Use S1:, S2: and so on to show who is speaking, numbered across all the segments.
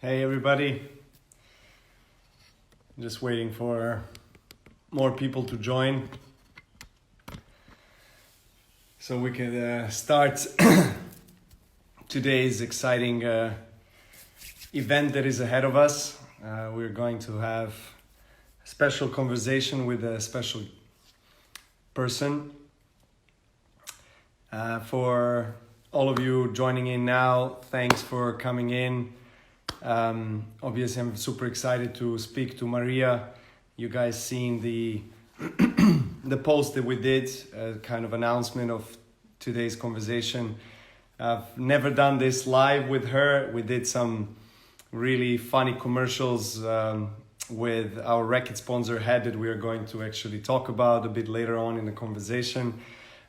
S1: Hey everybody, just waiting for more people to join so we can start today's exciting event that is ahead of us. We're going to have a special conversation with a special person. For all of you joining in now, thanks for coming in. Obviously, I'm super excited to speak to Maria. You guys seen the the post that we did, kind of announcement of today's conversation. I've never done this live with her. We did some really funny commercials with our racket sponsor Head that we are going to actually talk about a bit later on in the conversation.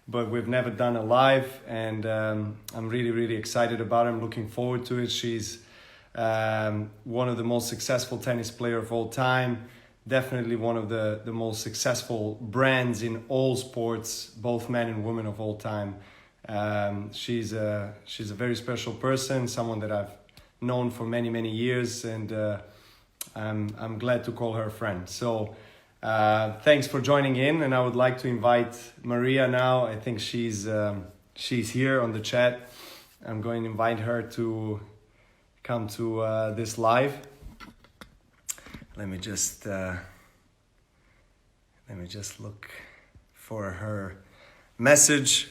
S1: But we've never done a live, and I'm really excited about it. I'm looking forward to it. She's one of the most successful tennis player of all time, definitely one of the most successful brands in all sports, both men and women of all time. She's a very special person, someone that I've known for many years, and I'm glad to call her a friend. So thanks for joining in, and I would like to invite Maria now. I think she's here on the chat. I'm going to invite her to come to this live. Let me just look for her message.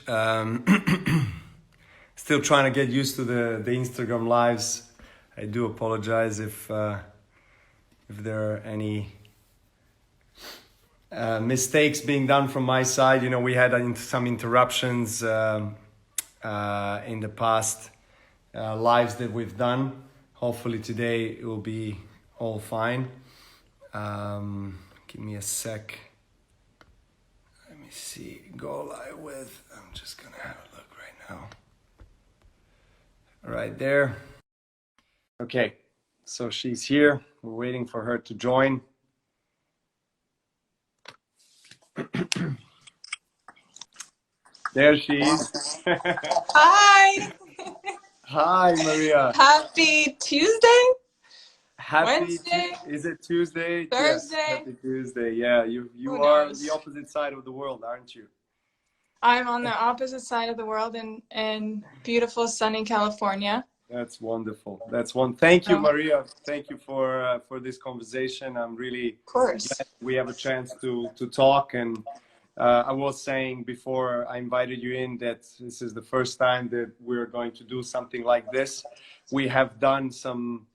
S1: Still trying to get used to the Instagram lives. I do apologize if there are any mistakes being done from my side. You know, we had some interruptions in the past lives that we've done. Hopefully today it will be all fine. Give me a sec. Let me see. Go live with. I'm just gonna have a look right now. Right there. Okay, so she's here. We're waiting for her to join. There she is.
S2: Hi.
S1: Hi, Maria.
S2: Happy Tuesday?
S1: Wednesday? Is it Tuesday?
S2: Thursday?
S1: Yes, happy Tuesday. Yeah, you
S2: Who
S1: are
S2: knows?
S1: the opposite side of the world, aren't you?
S2: I'm on the opposite side of the world in beautiful sunny California.
S1: That's wonderful. That's one. Thank you,
S2: Oh,
S1: Maria. Thank you for this conversation. I'm really
S2: of course.
S1: glad we have a chance to talk. And I was saying before I invited you in that this is the first time that we're going to do something like this. We have done some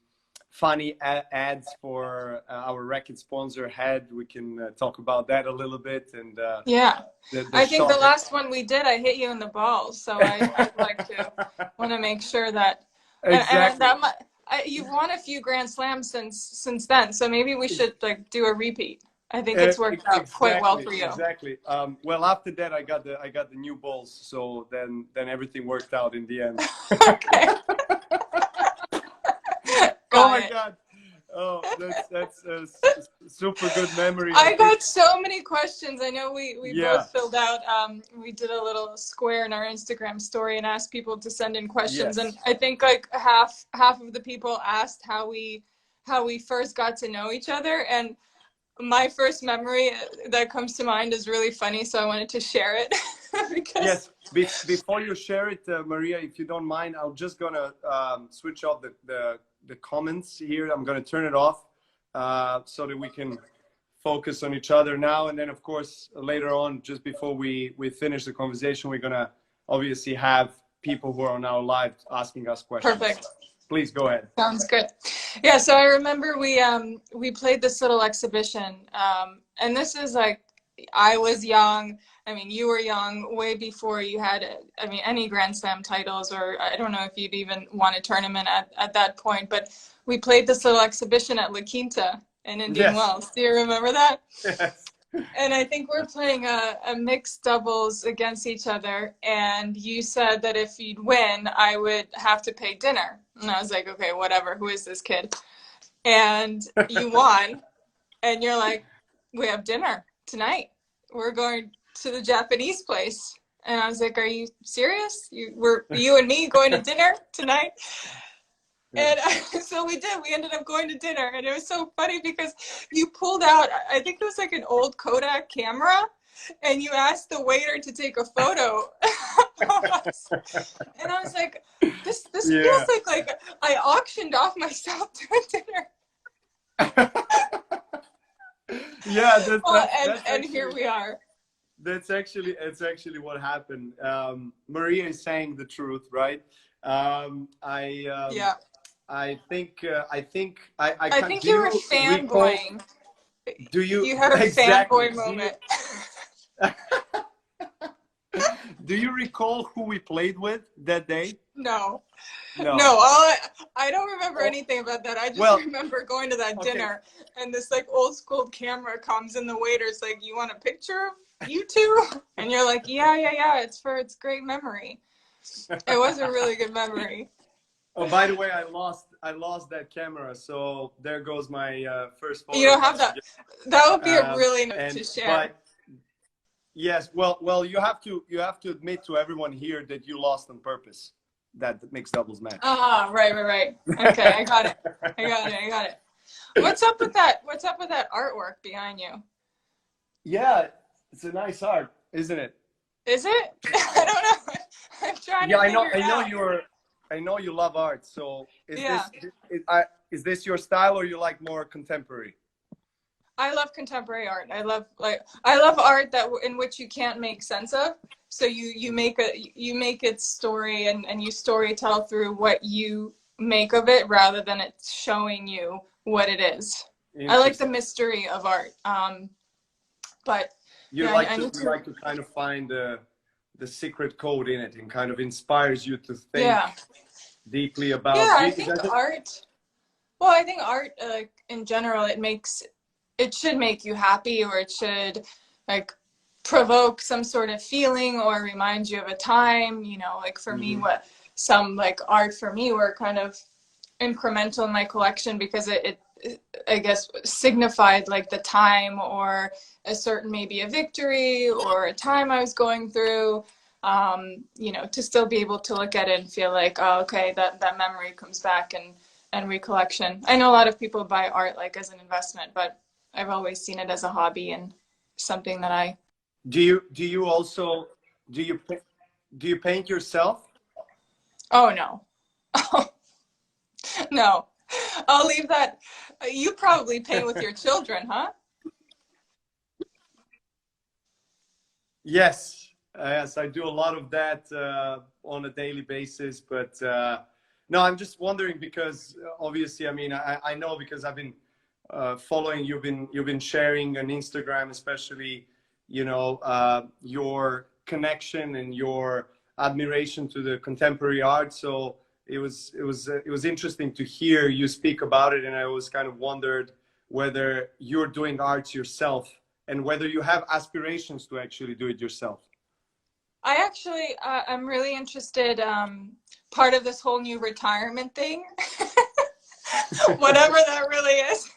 S1: funny ads for our racket sponsor Head. We can talk about that a little bit. And
S2: Yeah.
S1: the
S2: I think
S1: shot
S2: the last one we did, I hit you in the balls. So I'd like to want to make sure that, and
S1: exactly.
S2: you've won a few Grand Slams since then. So maybe we should like do a repeat. I think it's worked out quite well for you.
S1: Exactly. Well, after that, I got the new balls, so then everything worked out in the end.
S2: Okay.
S1: Oh my God! Oh, that's a super good memory.
S2: I got so many questions. I know we
S1: Yeah.
S2: both filled out. We did a little square in our Instagram story and asked people to send in questions.
S1: Yes.
S2: And I think like half of the people asked how we first got to know each other. And my first memory that comes to mind is really funny, so I wanted to share it.
S1: Yes. Before you share it, Maria, if you don't mind, I'm just gonna switch off the comments here. I'm gonna turn it off so that we can focus on each other now. And then, of course, later on, just before we finish the conversation, we're gonna obviously have people who are on our live asking us questions.
S2: Perfect.
S1: Please go ahead.
S2: Sounds good. Yeah, so I remember we played this little exhibition, and this is like, I was young. I mean, you were young, way before you had, I mean, any Grand Slam titles, or I don't know if you'd even won a tournament at that point, but we played this little exhibition at La Quinta in Indian Wells. Do you remember that?
S1: Yes.
S2: And I think we're playing a mixed doubles against each other, and you said that if you'd win, I would have to pay dinner. And I was like, okay, whatever, who is this kid? And you won, and you're like, we have dinner tonight. We're going to the Japanese place. And I was like, are you serious? You and me going to dinner tonight? And I was So we did. We ended up going to dinner, and it was so funny because you pulled out, I think it was like an old Kodak camera, and you asked the waiter to take a photo of us. And I was like, this
S1: Yeah.
S2: feels like I auctioned off myself to a dinner.
S1: Yeah,
S2: Well,
S1: that's
S2: and
S1: actually,
S2: here we are.
S1: it's actually what happened. Maria is saying the truth, right?
S2: Yeah.
S1: I
S2: I
S1: can't.
S2: think
S1: Do
S2: you were
S1: you recall?
S2: fanboying.
S1: Do you
S2: You had a
S1: exactly?
S2: fanboy moment.
S1: Do you recall who we played with that day?
S2: No.
S1: No.
S2: No, I don't remember
S1: Oh,
S2: anything about that. I just
S1: well,
S2: remember going to that
S1: okay.
S2: dinner, and this like old school camera comes, and the waiter's like, "You want a picture of you two?" And you're like, "Yeah. It's great memory." It was a really good memory.
S1: Oh, by the way, I lost that camera, so there goes my first
S2: You
S1: photo
S2: don't
S1: that
S2: have
S1: I
S2: that. That would be a
S1: Um,
S2: really note
S1: and
S2: to share.
S1: but yes, well, you have to admit to everyone here that you lost on purpose. That mixed doubles match.
S2: Ah, right. Okay, I got it. I got it. What's up with that? What's up with that artwork behind you?
S1: Yeah, it's a nice art, isn't it?
S2: Is it? I don't know. I'm trying
S1: Yeah,
S2: to figure it out.
S1: I know you love art. So
S2: Yeah.
S1: is this your style, or you like more contemporary?
S2: I love contemporary art. I love art that in which you can't make sense of. So you make its story, and you story tell through what you make of it rather than it showing you what it is. I like the
S1: Interesting.
S2: mystery of art. But
S1: You
S2: yeah,
S1: like
S2: I
S1: to
S2: need to.
S1: kind of find the secret code in it, and kind of inspires you to think
S2: Yeah,
S1: deeply about.
S2: yeah. I think art. Well, I think art, in general, it should make you happy, or it should like provoke some sort of feeling or remind you of a time. Like for me,
S1: Mhm.
S2: what some like art for me were kind of incremental in my collection because it I guess signified like the time or a certain maybe a victory or a time I was going through. To still be able to look at it and feel like, oh, okay, that memory comes back and recollection. I know a lot of people buy art like as an investment, but I've always seen it as a hobby and something that I.
S1: Do you also do you pa- do you paint yourself?
S2: Oh no, no, I'll leave that. You probably paint with your children, huh?
S1: Yes, yes, I do a lot of that on a daily basis. But no, I'm just wondering because obviously, I mean, I know because I've been following. You've been sharing on Instagram, especially, your connection and your admiration to the contemporary art. So it was interesting to hear you speak about it, and I was kind of wondered whether you're doing art yourself and whether you have aspirations to actually do it yourself.
S2: I actually, I'm really interested. Part of this whole new retirement thing, whatever that really is,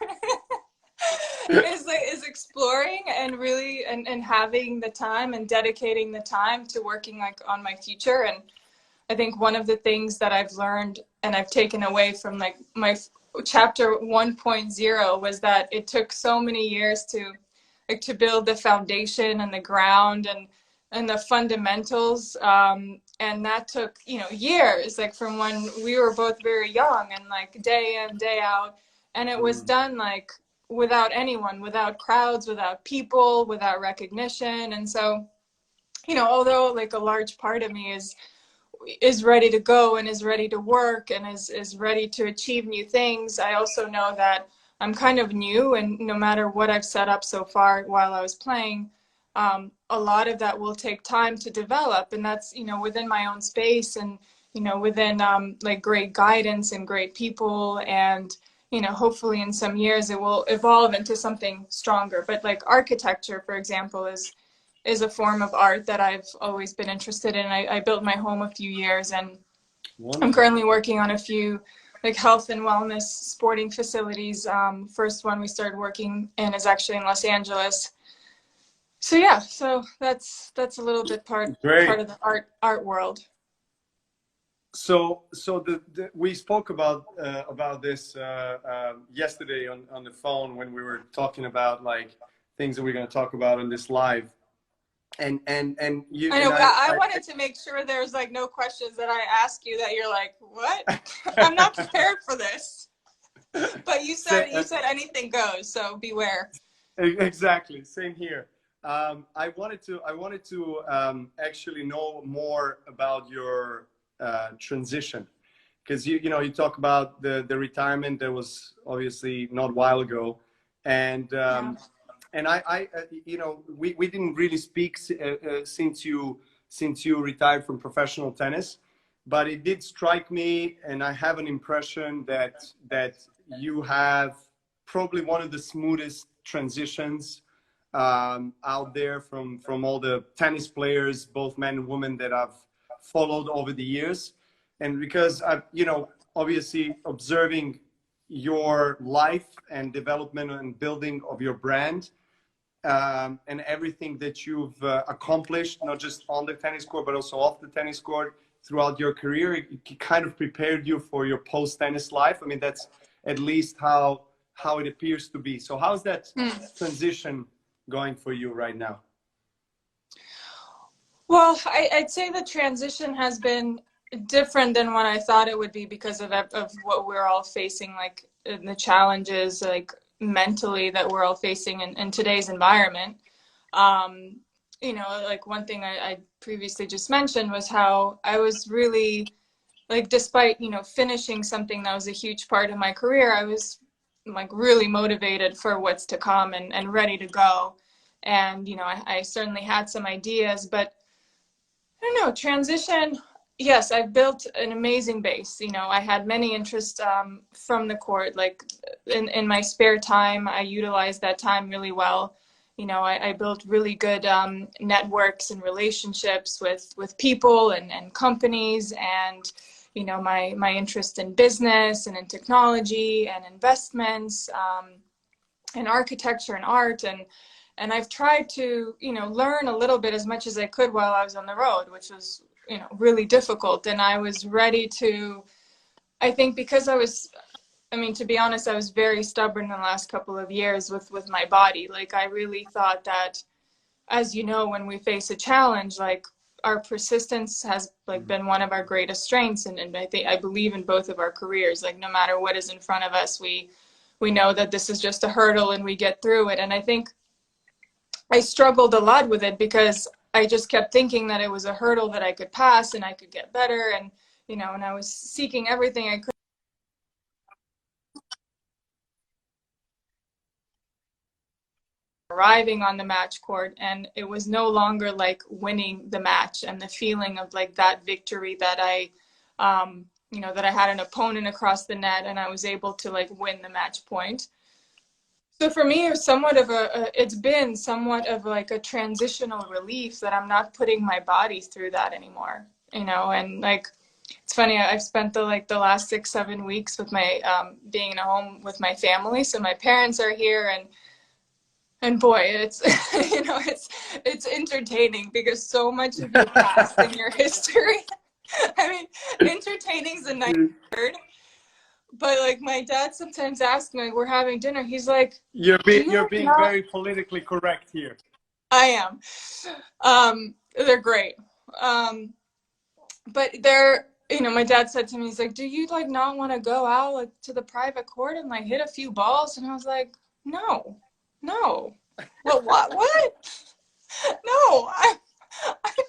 S2: is exploring and really and having the time and dedicating the time to working like on my future. And I think one of the things that I've learned and I've taken away from like my chapter 1.0 was that it took so many years to build the foundation and the ground and the fundamentals, and that took years, like from when we were both very young and like day in day out, and it was
S1: Mm.
S2: done like without anyone, without crowds, without people, without recognition. And so although like a large part of me is ready to go and is ready to work and is ready to achieve new things, I also know that I'm kind of new, and no matter what I've set up so far while I was playing, a lot of that will take time to develop, and that's within my own space and within like great guidance and great people, and hopefully in some years it will evolve into something stronger. But like architecture, for example, is a form of art that I've always been interested in. I built my home a few years, and I'm
S1: Wonderful.
S2: currently working on a few like health and wellness sporting facilities. First one we started working in is actually in Los Angeles. So yeah, so that's a little bit part
S1: Great.
S2: of the art world.
S1: So we spoke about this yesterday on the phone when we were talking about like things that we're going to talk about on this live, and you
S2: I
S1: and
S2: know. I wanted to make sure there's like no questions that I ask you that you're like, what? I'm not prepared for this. But you said anything goes, so beware.
S1: Exactly, same here. I wanted to actually know more about your transition, because you talk about the retirement that was obviously not a while ago, and
S2: Yeah.
S1: and we didn't really speak since you retired from professional tennis, but it did strike me, and I have an impression that you have probably one of the smoothest transitions out there from all the tennis players, both men and women, that I've followed over the years. And because I've, obviously observing your life and development and building of your brand, and everything that you've accomplished, not just on the tennis court, but also off the tennis court throughout your career, it kind of prepared you for your post-tennis life. I mean, that's at least how it appears to be. So how's that transition going for you right now?
S2: Well, I'd say the transition has been different than what I thought it would be because of what we're all facing, like the challenges, like mentally that we're all facing in today's environment. Like one thing I previously just mentioned was how I was really, like, despite, finishing something that was a huge part of my career, I was like really motivated for what's to come and ready to go. And, I certainly had some ideas, but I don't know, transition. Yes, I've built an amazing base. I had many interests from the court. Like in my spare time, I utilized that time really well. I built really good networks and relationships with people and companies, and my interest in business and in technology and investments, and architecture and art, and I've tried to learn a little bit as much as I could while I was on the road, which was really difficult. And I was ready to, I think, because to be honest, I was very stubborn in the last couple of years with my body. Like, I really thought that, as when we face a challenge, like, our persistence has like been one of our greatest strengths. And I believe in both of our careers. Like, no matter what is in front of us, we know that this is just a hurdle and we get through it. And I think I struggled a lot with it because I just kept thinking that it was a hurdle that I could pass and I could get better. And, and I was seeking everything I could. Arriving on the match court, and it was no longer like winning the match and the feeling of like that victory that that I had an opponent across the net and I was able to like win the match point. So for me, it was it's been somewhat of like a transitional relief that I'm not putting my body through that anymore, and like, it's funny, I've spent the last 6-7 weeks with my being in a home with my family. So my parents are here, and boy, it's it's entertaining because so much of your past and your history. I mean, entertaining is a nice word, but like my dad sometimes asks me, we're having dinner. He's like,
S1: "You're being very politically correct here."
S2: I am. They're great, but they're. My dad said to me, he's like, do you like not want to go out like to the private court and like hit a few balls? And I was like, no. Well, what? No, I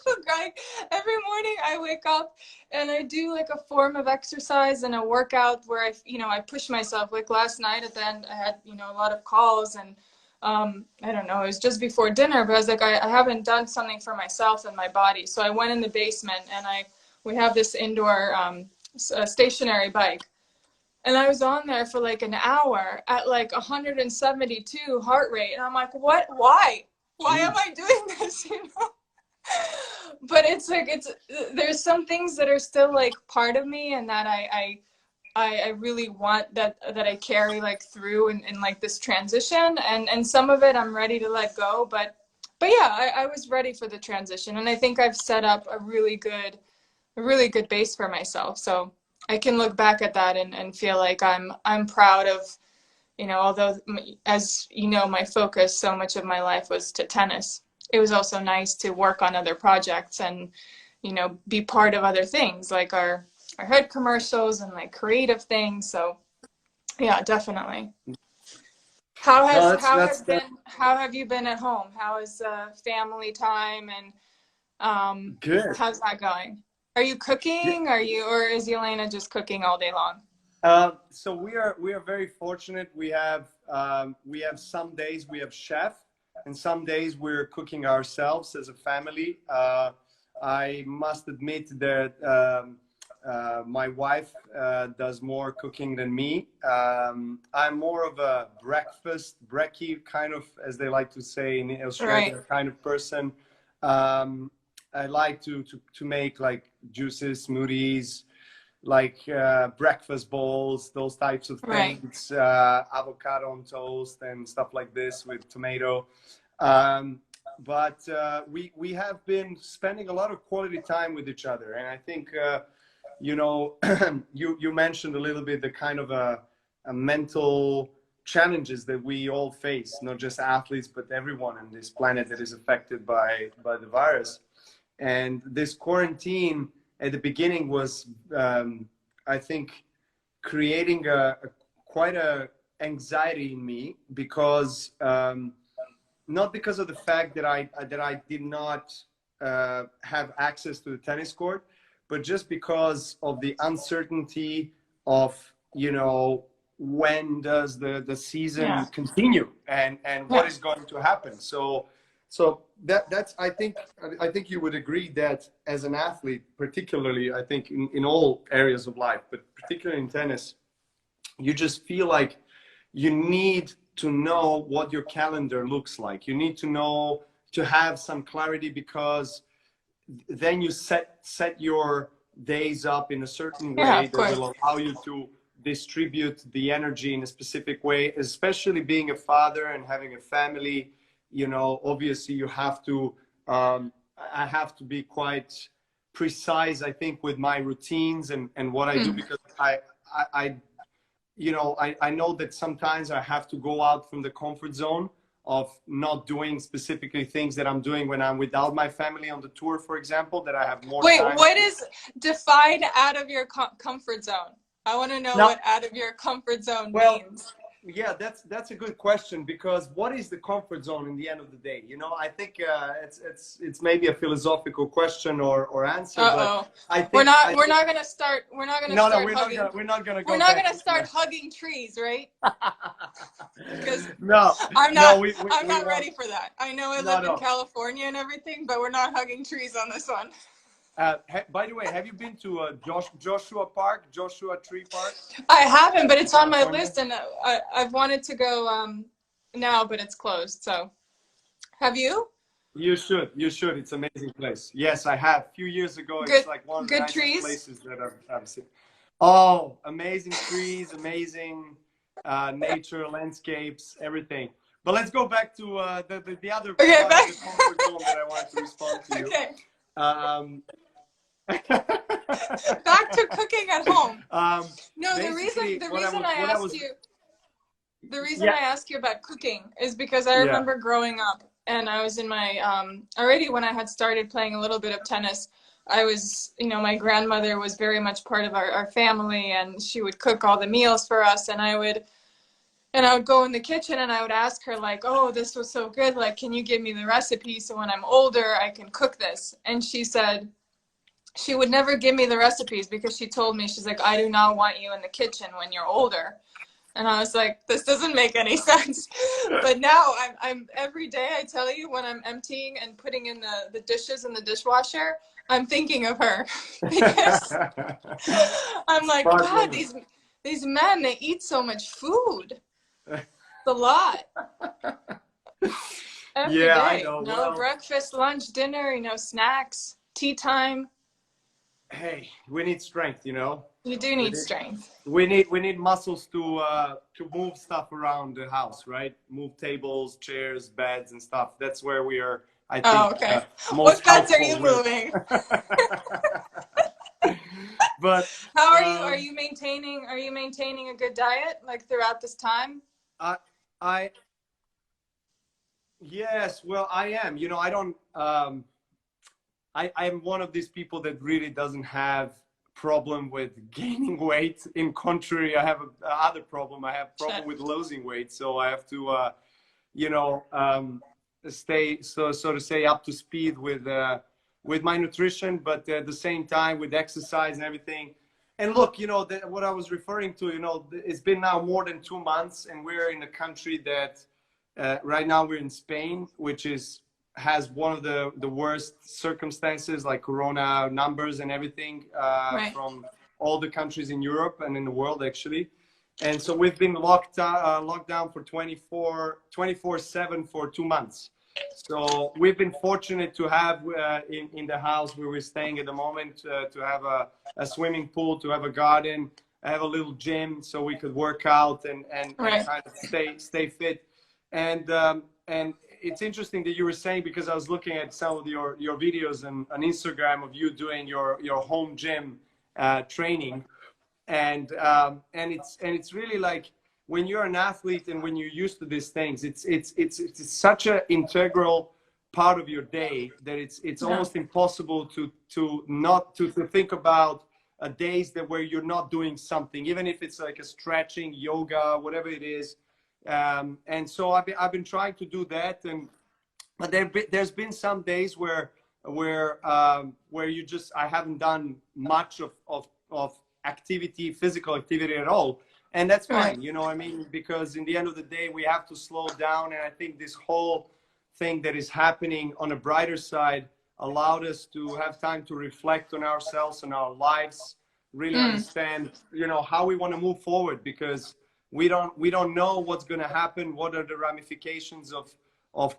S2: forgot. Every morning I wake up and I do like a form of exercise and a workout where I push myself. Like last night at the end, I had, a lot of calls, and I don't know, it was just before dinner, but I was like, I haven't done something for myself and my body. So I went in the basement and we have this indoor stationary bike. And I was on there for like an hour at like 172 heart rate. And I'm like, what? Why am I doing this? But it's like, there's some things that are still like part of me and that I really want that I carry like through in like this transition. And some of it I'm ready to let go. But yeah, I was ready for the transition. And I think I've set up a really good a really good base for myself. So I can look back at that and feel like I'm proud of, you know, although as you know, my focus so much of my life was to tennis. It was also nice to work on other projects and, you know, be part of other things like our head commercials and like creative things. So yeah, definitely.
S1: No, that's
S2: How have you been at home? How is family time and
S1: good.
S2: how's that going? Are you cooking? Or is Yelena just cooking all day long?
S1: So we are very fortunate. We have some days we have chef, and some days we're cooking ourselves as a family. I must admit that my wife does more cooking than me. I'm more of a brekkie kind of, as they like to say in Australia,
S2: Right.
S1: kind of person. I like to make like juices, smoothies, like breakfast bowls, those types of
S2: Right.
S1: things, avocado on toast and stuff like this with tomato. Um, but we have been spending a lot of quality time with each other, and I think you know you mentioned a little bit the kind of a mental challenges that we all face, not just athletes but everyone on this planet that is affected by the virus. And this quarantine at the beginning was, I think, creating a quite a anxiety in me because not because of the fact that I did not have access to the tennis court, but just because of the uncertainty of, you know, when does the season
S2: Yeah.
S1: continue and what
S2: Yeah.
S1: is going to happen. So that's I think you would agree that as an athlete, particularly I think in all areas of life, but particularly in tennis, you just feel like you need to know what your calendar looks like. You need to know, to have some clarity, because then you set your days up in a certain
S2: Yeah,
S1: way
S2: of
S1: that
S2: course.
S1: will allow you to distribute the energy in a specific way, especially being a father and having a family. You know, obviously you have to I have to be quite precise, I think, with my routines and what I do,
S2: Mm.
S1: because I you know, I know that sometimes I have to go out from the comfort zone of not doing specifically things that I'm doing when I'm without my family on the tour, for example, that I have more
S2: Wait,
S1: time.
S2: what is define out of your comfort zone? I want to know
S1: Now,
S2: what out of your comfort zone
S1: well,
S2: means.
S1: yeah, that's a good question, because what is the comfort zone in the end of the day? You know, I think it's maybe a philosophical question or answer, but
S2: Uh-oh.
S1: I
S2: We're
S1: think
S2: not
S1: I
S2: we're
S1: think
S2: not gonna start we're not gonna
S1: no,
S2: start hugging.
S1: we're not gonna
S2: We're
S1: go
S2: not
S1: back
S2: gonna
S1: into
S2: start
S1: that.
S2: hugging trees, right? Because
S1: No,
S2: I'm
S1: no,
S2: not I'm
S1: we
S2: not
S1: won't.
S2: ready for that. I know I
S1: No,
S2: live in
S1: no.
S2: California and everything, but we're not hugging trees on this one.
S1: By the way, have you been to Joshua Park, Joshua Tree Park
S2: I haven't, but it's
S1: in
S2: on my
S1: California?
S2: list, and I've wanted to go now, but it's closed. So, have you?
S1: You should. You should. It's an amazing place. Yes, I have. A few years ago, it's
S2: Good
S1: like one of the
S2: good
S1: nicest
S2: trees?
S1: places that I've seen. Oh, amazing trees, amazing nature, landscapes, everything. But let's go back to the other
S2: Okay,
S1: part of
S2: back.
S1: the comfort zone that I wanted to respond to you.
S2: Okay,
S1: Um,
S2: back to cooking at home.
S1: um,
S2: No,
S1: basically,
S2: the reason I
S1: what I
S2: asked
S1: was,
S2: you the reason
S1: yeah,
S2: I ask you about cooking is because I
S1: yeah.
S2: remember growing up and I was in my already when I had started playing a little bit of tennis. I was, you know, my grandmother was very much part of our family and she would cook all the meals for us and I would go in the kitchen and I would ask her like, "Oh, this was so good. Like, can you give me the recipe so when I'm older I can cook this?" And she said she would never give me the recipes because she told me, she's like, "I do not want you in the kitchen when you're older." And I was like, this doesn't make any sense. But now I'm every day I tell you when I'm emptying and putting in the dishes in the dishwasher, I'm thinking of her because I'm like,
S1: Smart
S2: God,
S1: woman.
S2: these men, they eat so much food. It's a lot. Every
S1: Yeah, I
S2: day.
S1: know.
S2: You know,
S1: Well,
S2: breakfast, lunch, dinner, you know, snacks, tea time.
S1: hey, we need strength, you know.
S2: You do
S1: We
S2: need
S1: need
S2: strength.
S1: we need muscles to move stuff around the house, right? Move tables, chairs, beds, and stuff. That's where we are, I think,
S2: Oh, okay.
S1: most
S2: What beds are
S1: helpful
S2: you
S1: with.
S2: moving?
S1: But
S2: How are you? Are you maintaining a good diet like throughout this time?
S1: I I yes, well, I am. You know, I don't. I'm one of these people that really doesn't have problem with gaining weight. In contrary, I have a other problem. I have problem
S2: Shit.
S1: with losing weight. So I have to, you know, stay so to say up to speed with my nutrition, but at the same time with exercise and everything. And look, you know, what I was referring to, you know, it's been now more than 2 months, and we're in a country that right now we're in Spain, which is has one of the worst circumstances, like corona numbers and everything,
S2: Right.
S1: from all the countries in Europe and in the world, actually. And so we've been locked down for 24/7 for 2 months. So we've been fortunate to have in the house where we're staying at the moment, to have a swimming pool, to have a garden, have a little gym so we could work out and
S2: Right.
S1: kind of stay fit. And it's interesting that you were saying, because I was looking at some of your videos on Instagram of you doing your home gym training, and it's really like, when you're an athlete and when you're used to these things, it's such an integral part of your day that it's
S2: Yeah.
S1: almost impossible to not to think about days that where you're not doing something, even if it's like a stretching, yoga, whatever it is. And so I've been trying to do that, but there's been some days where you just, I haven't done much of activity, physical activity at all, and that's
S2: Right.
S1: fine. You know what I mean? Because in the end of the day, we have to slow down, and I think this whole thing that is happening on a brighter side allowed us to have time to reflect on ourselves and our lives, really
S2: Mm.
S1: understand, you know, how we want to move forward, because we don't know what's going to happen, what are the ramifications of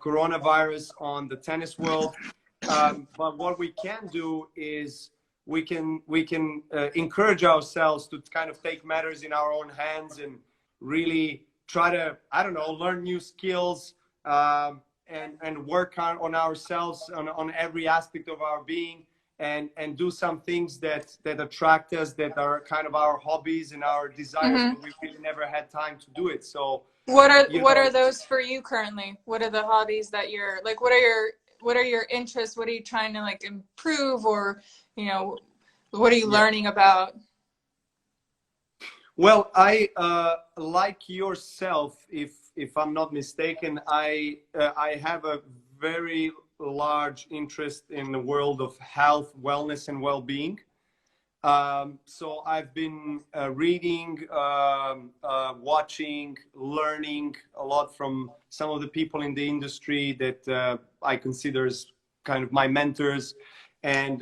S1: coronavirus on the tennis world. But what we can do is we can encourage ourselves to kind of take matters in our own hands and really try to, I don't know, learn new skills, and work on ourselves on every aspect of our being, and do some things that attract us, that are kind of our hobbies and our desires,
S2: Hmm.
S1: but we really never had time to do it. So, you
S2: What
S1: know,
S2: are those for you currently? What are the hobbies that you're like? What are your interests? What are you trying to like improve, or you know, what are you
S1: yeah.
S2: learning about?
S1: Well, I like yourself, if I'm not mistaken, I have a very large interest in the world of health, wellness, and well-being. So I've been reading, watching, learning a lot from some of the people in the industry that I consider as kind of my mentors, and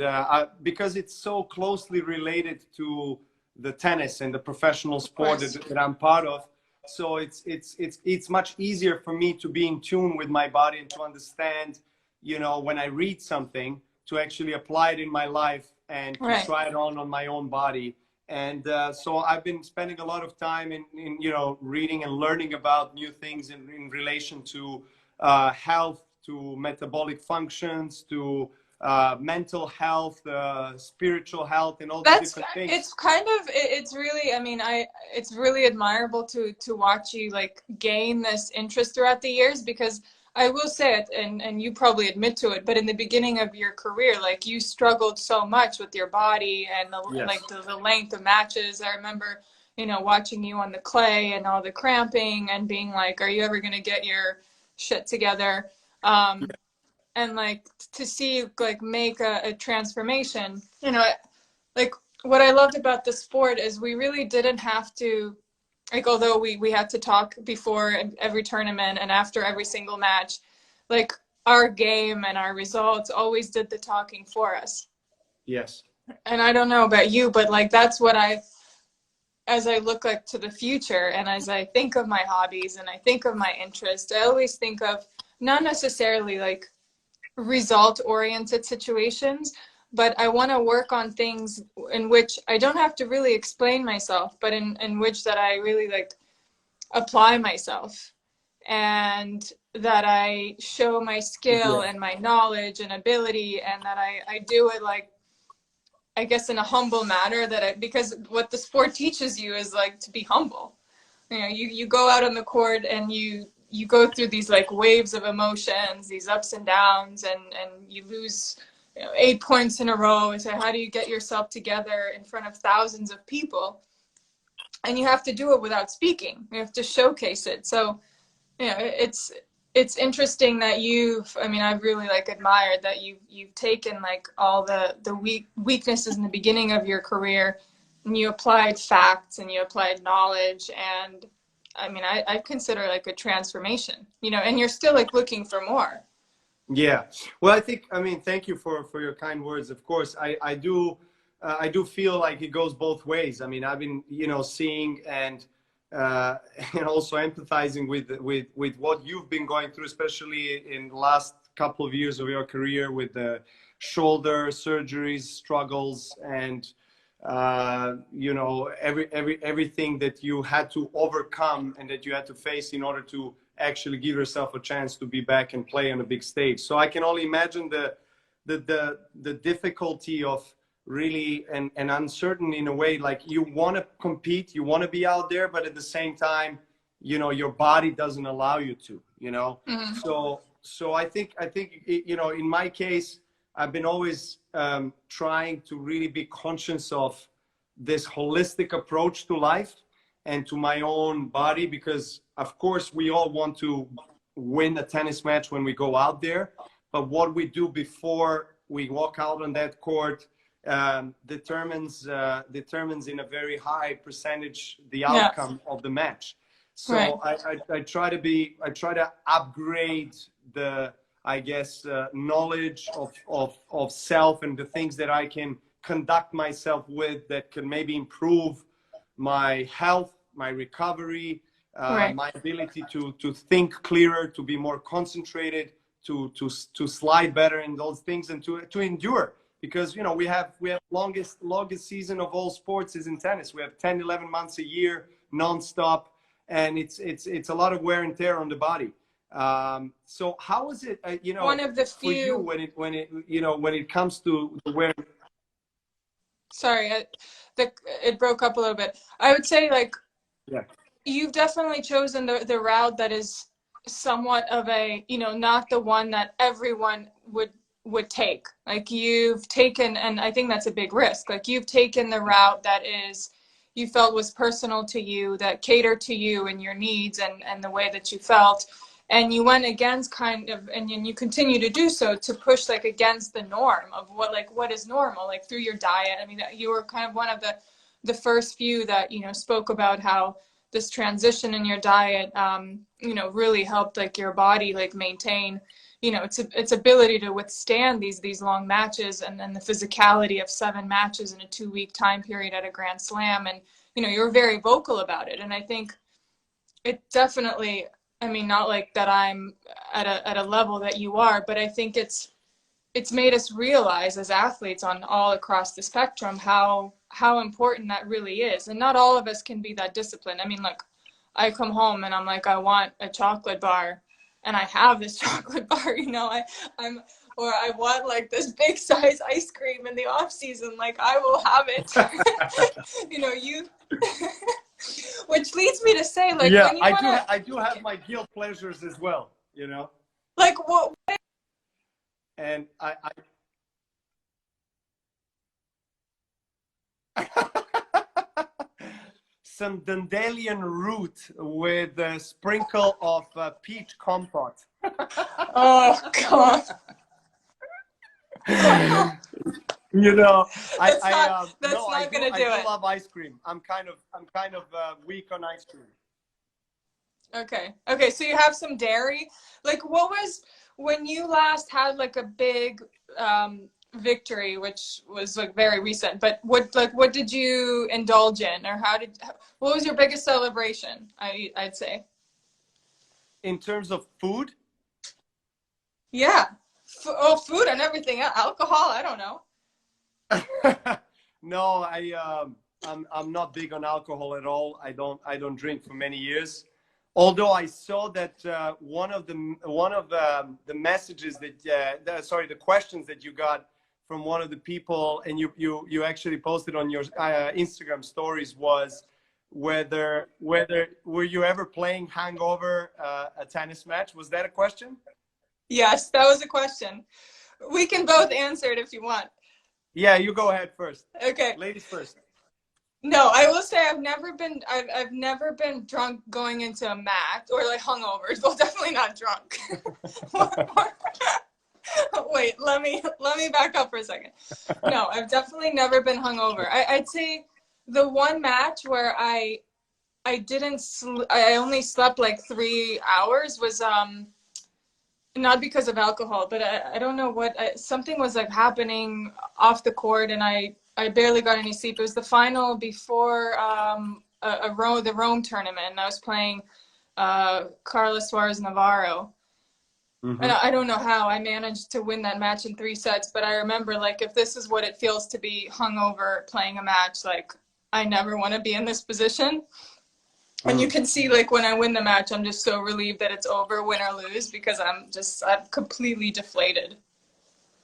S1: because it's so closely related to the tennis and the professional
S2: Of
S1: sport
S2: course.
S1: that I'm part of. So it's much easier for me to be in tune with my body and to understand, you know, when I read something, to actually apply it in my life and to
S2: Right.
S1: try it on my own body. And so I've been spending a lot of time in you know, reading and learning about new things in relation to health, to metabolic functions, to mental health, spiritual health, and all these
S2: That's
S1: different things.
S2: it's kind of it's really, I mean, I it's really admirable to watch you like gain this interest throughout the years, because I will say it, and you probably admit to it, but in the beginning of your career, like you struggled so much with your body and
S1: Yes.
S2: the length of matches. I remember, you know, watching you on the clay and all the cramping and being like, are you ever going to get your shit together? Um, and like to see you like make a transformation, you know, like what I loved about the sport is we really didn't have to, like, although we had to talk before every tournament and after every single match, like our game and our results always did the talking for us.
S1: Yes.
S2: And I don't know about you, but like that's what I, as I look like to the future and as I think of my hobbies and I think of my interests, I always think of not necessarily like result oriented situations, but I want to work on things in which I don't have to really explain myself, but in which that I really like apply myself, and that I show my skill
S1: Yeah.
S2: and my knowledge and ability, and that I do it like I guess in a humble manner because what the sport teaches you is like to be humble. You know, you go out on the court and you go through these like waves of emotions, these ups and downs, and you lose, you know, 8 points in a row. And so how do you get yourself together in front of thousands of people? And you have to do it without speaking. You have to showcase it. So, you know, it's interesting that I've really like admired that you've taken like all the weaknesses in the beginning of your career, and you applied facts and you applied knowledge, and I consider like a transformation, you know, and you're still like looking for more.
S3: Yeah. Well, thank you for your kind words. Of course, I do feel like it goes both ways. I mean, I've been, you know, seeing and also empathizing with what you've been going through, especially in the last couple of years of your career with the shoulder surgeries, struggles, and you know, everything that you had to overcome and that you had to face in order to actually give yourself a chance to be back and play on a big stage. So I can only imagine the difficulty of really and uncertain in a way. Like, you want to compete, you want to be out there, but at the same time, you know, your body doesn't allow you to, you know.
S2: Mm-hmm.
S3: So I think you know, in my case, I've been always trying to really be conscious of this holistic approach to life and to my own body, because of course we all want to win a tennis match when we go out there, but what we do before we walk out on that court determines in a very high percentage the outcome of the match. So right. I try to upgrade the, I guess, knowledge of self and the things that I can conduct myself with that can maybe improve my health, my recovery, right. my ability to think clearer, to be more concentrated, to slide better in those things, and to endure. Because, you know, we have longest season of all sports is in tennis. We have 10, 11 months a year, nonstop, and it's a lot of wear and tear on the body. So how is it, you know,
S2: one of the few...
S3: for you when it comes to the wear?
S2: Sorry, it broke up a little bit. I would say, like,
S3: yeah,
S2: you've definitely chosen the route that is somewhat of a, you know, not the one that everyone would take. Like, you've taken, and I think that's a big risk, like, you've taken the route that is, you felt was personal to you, that catered to you and your needs and the way that you felt, and you went against kind of, and you continue to do so, to push like against the norm of what is normal, like through your diet. I mean, you were kind of one of the first few that, you know, spoke about how this transition in your diet, you know, really helped like your body like maintain, you know, its ability to withstand these long matches, and then the physicality of 7 matches in a 2-week time period at a Grand Slam. And, you know, you're very vocal about it. And I think it definitely, I mean, not like that I'm at a level that you are, but I think it's made us realize as athletes on all across the spectrum how important that really is. And not all of us can be that disciplined. I mean, like, I come home and I'm like, I want a chocolate bar, and I have this chocolate bar, you know, or I want like this big size ice cream in the off season, like I will have it. You know, which leads me to say, like,
S3: yeah,
S2: when you
S3: I do have my guilt pleasures as well, you know.
S2: Like what?
S3: And I some dandelion root with a sprinkle of peach compote.
S2: Oh God.
S3: You know,
S2: that's not gonna do it.
S3: I do love ice cream. I'm kind of weak on ice cream.
S2: Okay, so you have some dairy. Like, what was, when you last had like a big victory, which was like very recent, but what did you indulge in, or what was your biggest celebration? I'd say. In
S3: terms of food?
S2: Yeah. Food and everything. Alcohol, I don't know.
S3: No, I'm not big on alcohol at all. I don't drink for many years. Although I saw that one of the messages that the questions that you got from one of the people, and you actually posted on your Instagram stories, was whether were you ever playing hangover a tennis match? Was that a question?
S2: Yes, that was a question. We can both answer it if you want.
S3: Yeah, you go ahead first.
S2: Okay.
S3: Ladies first.
S2: No, I will say I've never been drunk going into a match, or like hungover. Well, definitely not drunk. Wait, let me back up for a second. No, I've definitely never been hungover. I'd say the one match where I only slept like 3 hours was not because of alcohol, but I don't know what, something was like happening off the court, and I barely got any sleep. It was the final before the Rome tournament, and I was playing Carlos Suarez Navarro.
S3: Mm-hmm.
S2: And I don't know how I managed to win that match in 3 sets, but I remember, like, if this is what it feels to be hungover playing a match, like, I never want to be in this position. And you can see, like, when I win the match, I'm just so relieved that it's over, win or lose, because I'm completely deflated.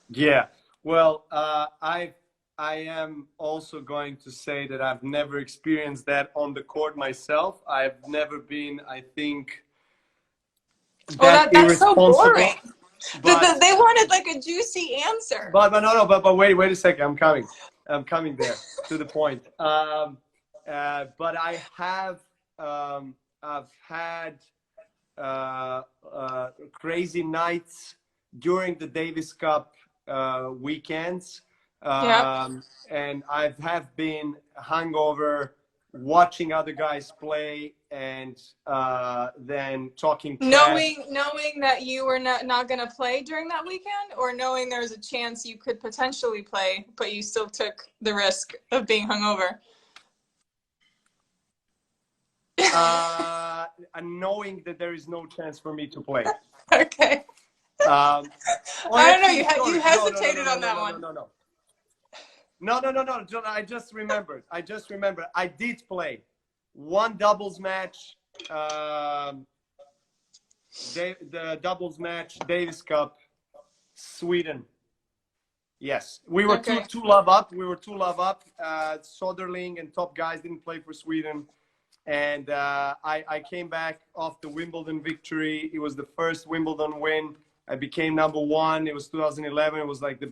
S3: Yeah. Well, I am also going to say that I've never experienced that on the court myself. I've never been, I think,
S2: that's so boring.
S3: But,
S2: they wanted like a juicy answer.
S3: But wait a second. I'm coming there to the point. But I have I've had crazy nights during the Davis Cup weekends. And I have been hungover watching other guys play, and then talking trash.
S2: Knowing that you were not going to play during that weekend, or knowing there was a chance you could potentially play, but you still took the risk of being hungover?
S3: And knowing that there is no chance for me to play.
S2: Okay. I don't know. You hesitated on that one.
S3: No. I just remembered. I did play one doubles match, the doubles match, Davis Cup, Sweden. Yes, we were two love up. Soderling and top guys didn't play for Sweden, and I came back off the Wimbledon victory. It was the first Wimbledon win. I became #1. It was 2011. It was like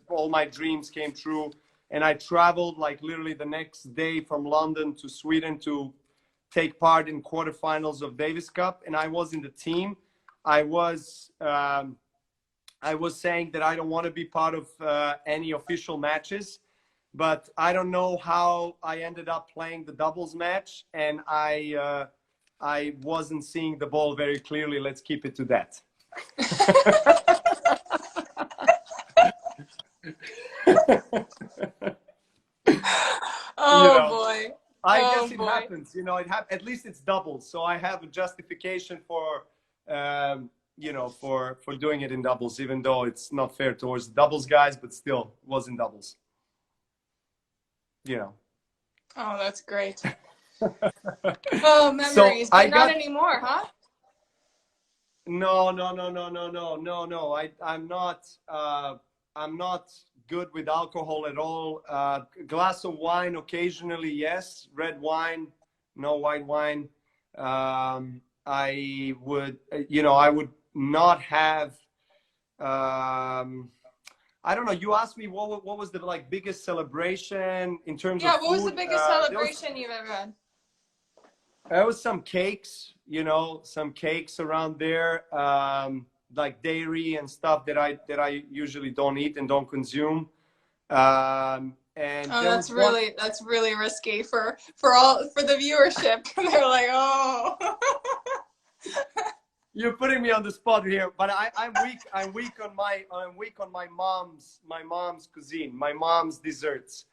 S3: all my dreams came true. And I traveled like literally the next day from London to Sweden to take part in quarterfinals of Davis Cup. And I was in the team. I was saying that I don't want to be part of any official matches, but I don't know how I ended up playing the doubles match, and I wasn't seeing the ball very clearly. Let's keep it to that.
S2: Boy.
S3: I guess it happens. At least it's doubles, so I have a justification for for doing it in doubles, even though it's not fair towards the doubles guys, but still it was in doubles.
S2: Oh, that's great. Oh, memories, but not anymore, huh?
S3: No. I'm not good with alcohol at all. Glass of wine occasionally, yes. Red wine, no white wine. I would not have. I don't know. You asked me what was the biggest celebration in terms of food.
S2: What was the biggest celebration you've ever had?
S3: There was some cakes, some cakes around there, like dairy and stuff that I usually don't eat and don't consume. And
S2: that's really risky for the viewership. They're like, oh.
S3: You're putting me on the spot here, but I'm weak on my mom's cuisine, my mom's desserts.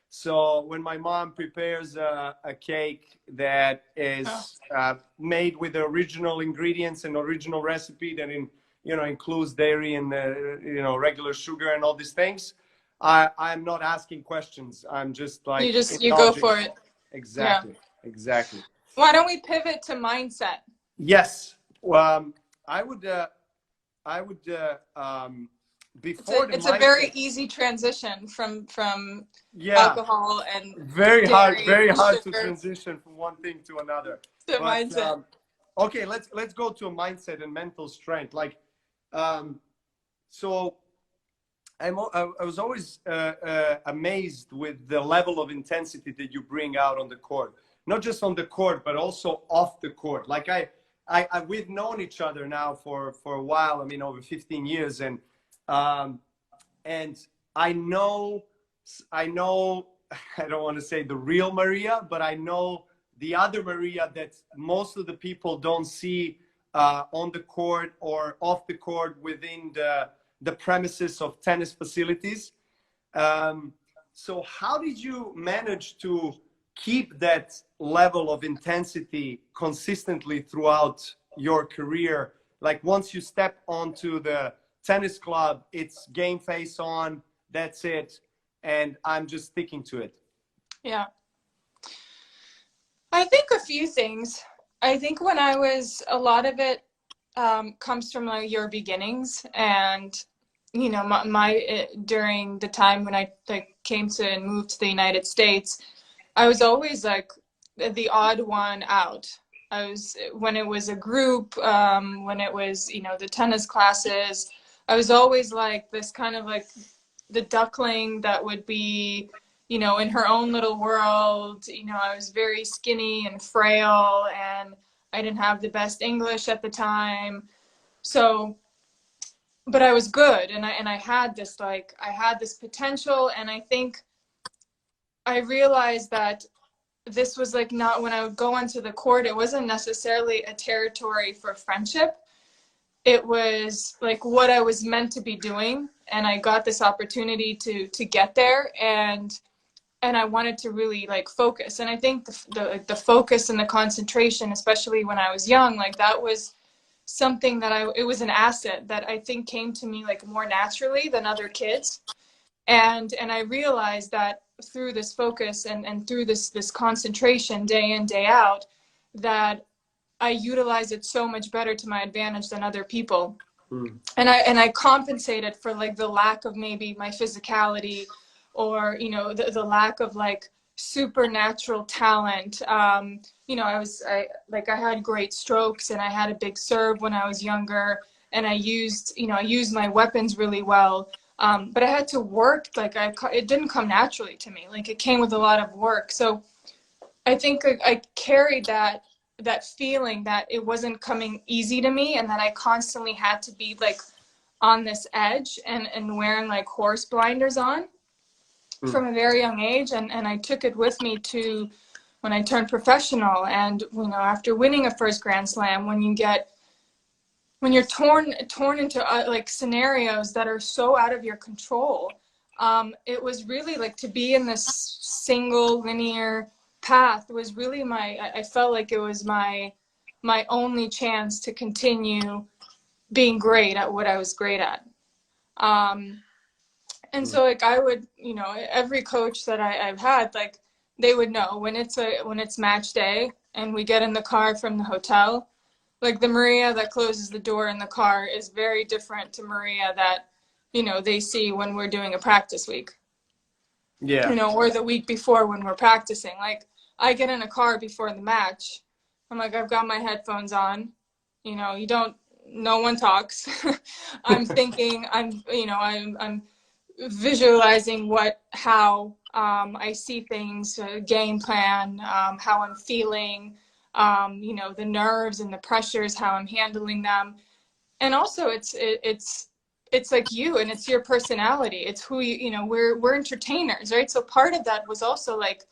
S3: So when my mom prepares a cake that is made with the original ingredients and original recipe that includes dairy and regular sugar and all these things, I'm not asking questions. I'm just like
S2: you go for it.
S3: Exactly.
S2: Why don't we pivot to mindset?
S3: Yes. I would before the
S2: It's a
S3: mindset,
S2: very easy transition from
S3: yeah,
S2: alcohol and
S3: very hard,
S2: dairy
S3: very
S2: and
S3: hard to
S2: sugar
S3: transition from one thing to another.
S2: to
S3: But
S2: mindset.
S3: okay, let's go to a mindset and mental strength. Like, so I was always amazed with the level of intensity that you bring out on the court, not just on the court, but also off the court. Like we've known each other now for a while. I mean, over 15 years, and I know, I don't want to say the real Maria, but I know the other Maria that most of the people don't see on the court or off the court within the premises of tennis facilities. So how did you manage to keep that level of intensity consistently throughout your career? Like once you step onto the tennis club, it's game face on, that's it, and I'm just sticking to it.
S2: Yeah. I think a few things. I think when I was, a lot of it comes from like your beginnings, and you know, during the time when I came to and moved to the United States, I was always like the odd one out. When it was a group, when it was, you know, the tennis classes, I was always like this kind of like the duckling that would be, you know, in her own little world. You know, I was very skinny and frail, and I didn't have the best English at the time. So, but I was good, and I had this potential, and I think I realized that this was like not, when I would go onto the court, it wasn't necessarily a territory for friendship. It was like what I was meant to be doing, and I got this opportunity to get there, and I wanted to really like focus. And I think the focus and the concentration, especially when I was young, like that was something that it was an asset that I think came to me like more naturally than other kids. And I realized that through this focus and through this concentration day in, day out, that I utilize it so much better to my advantage than other people. And I compensated for like the lack of maybe my physicality, or, you know, the lack of like supernatural talent. You know, I had great strokes, and I had a big serve when I was younger, and I used my weapons really well. But I had to work, it didn't come naturally to me. Like it came with a lot of work. So I think I carried that feeling that it wasn't coming easy to me, and that I constantly had to be like on this edge and wearing like horse blinders on from a very young age. And I took it with me to when I turned professional. And, you know, after winning a first Grand Slam, when you're torn into like scenarios that are so out of your control, it was really like to be in this single linear path was really I felt like it was my only chance to continue being great at what I was great at. And so like I would, you know, every coach that I've had, like they would know when it's match day and we get in the car from the hotel, like the Maria that closes the door in the car is very different to Maria that, you know, they see when we're doing a practice week. Yeah. You know, or the week before when we're practicing. Like I get in a car before the match. I'm like, I've got my headphones on. You know, no one talks. I'm thinking, I'm visualizing how I see things, game plan, how I'm feeling, you know, the nerves and the pressures, how I'm handling them. And also it's like you, and it's your personality. It's who you know, we're entertainers, right? So part of that was also like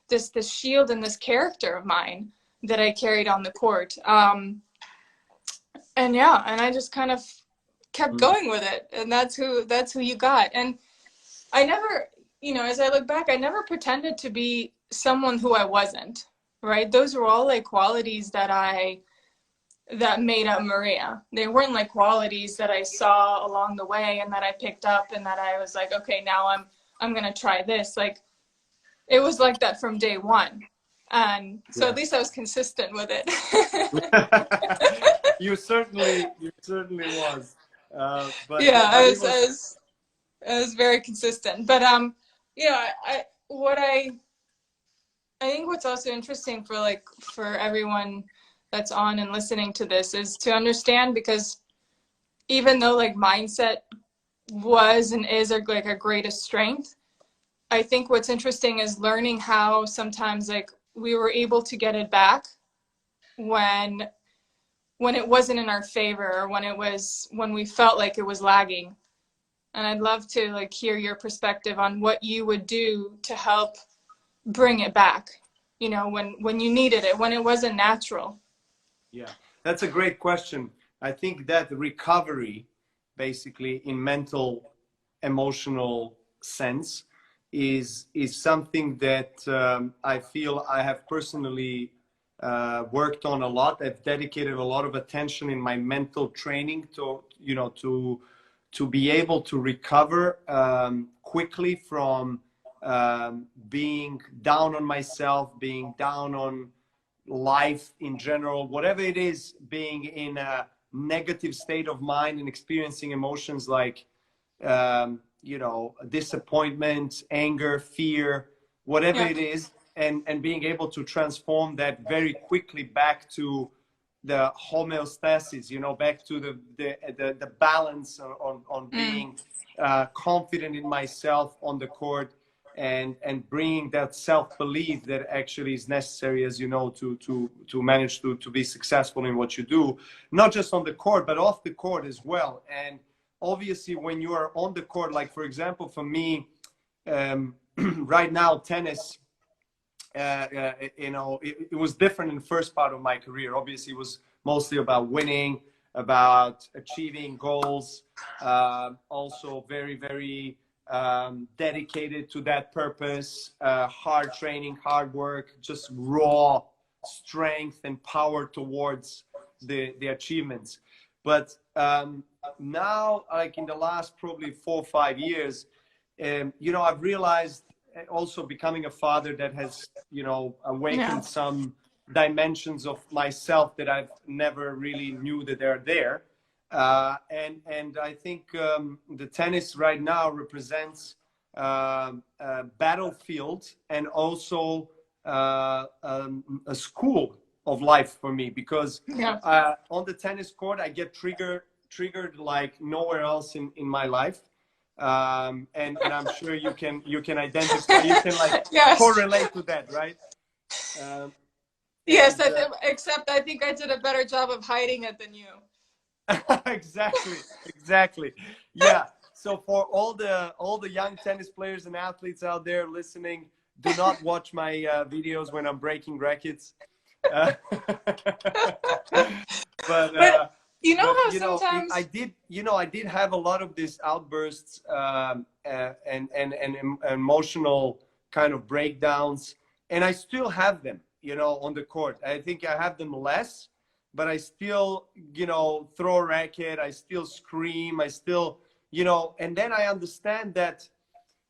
S2: this shield and this character of mine that I carried on the court. And I just kind of kept going with it, and that's who you got. And I never, you know, as I look back, I never pretended to be someone who I wasn't, right? Those were all like qualities that made up Maria. They weren't like qualities that I saw along the way and that I picked up and that I was like, okay, now I'm going to try this. Like it was like that from day one. And so at least I was consistent with it.
S3: You certainly was. But
S2: yeah, I was It was very consistent. But you know, I think what's also interesting for for everyone that's on and listening to this is to understand, because even though like mindset was and is our greatest strength, I think what's interesting is learning how sometimes like we were able to get it back when it wasn't in our favor, or when we felt like it was lagging. And I'd love to like hear your perspective on what you would do to help bring it back, you know, when you needed it, when it wasn't natural.
S3: Yeah, that's a great question. I think that recovery, basically in mental, emotional sense, is something that I feel I have personally worked on a lot. I've dedicated a lot of attention in my mental training to, you know, to be able to recover quickly from being down on myself, being down on life in general, whatever it is, being in a negative state of mind and experiencing emotions like, you know, disappointment, anger, fear, whatever
S2: Yeah.
S3: it is, and being able to transform that very quickly back to the homeostasis, you know, back to the balance on being confident in myself on the court, and bringing that self-belief that actually is necessary, as you know, to manage to be successful in what you do, not just on the court but off the court as well. And obviously when you are on the court, like for example for me, right now tennis, you know, it was different in the first part of my career. Obviously it was mostly about winning, about achieving goals, also very, very dedicated to that purpose, hard training, hard work, just raw strength and power towards the achievements. But now, like in the last probably 4 or 5 years, you know, I've realized, also becoming a father, that has, you know, awakened some dimensions of myself that I've never really knew that they're there. And I think the tennis right now represents a battlefield and also a school of life for me, because on the tennis court I get triggered like nowhere else in my life. And I'm sure you can identify, you can like correlate to that, right?
S2: Yes, except I think I did a better job of hiding it than you.
S3: Exactly. Yeah. So for all the young tennis players and athletes out there listening, do not watch my videos when I'm breaking rackets. But
S2: you know how
S3: you know,
S2: sometimes
S3: I did have a lot of these outbursts and emotional kind of breakdowns, and I still have them, you know, on the court. I think I have them less, but I still, you know, throw a racket, I still scream, I still, you know, and then I understand that,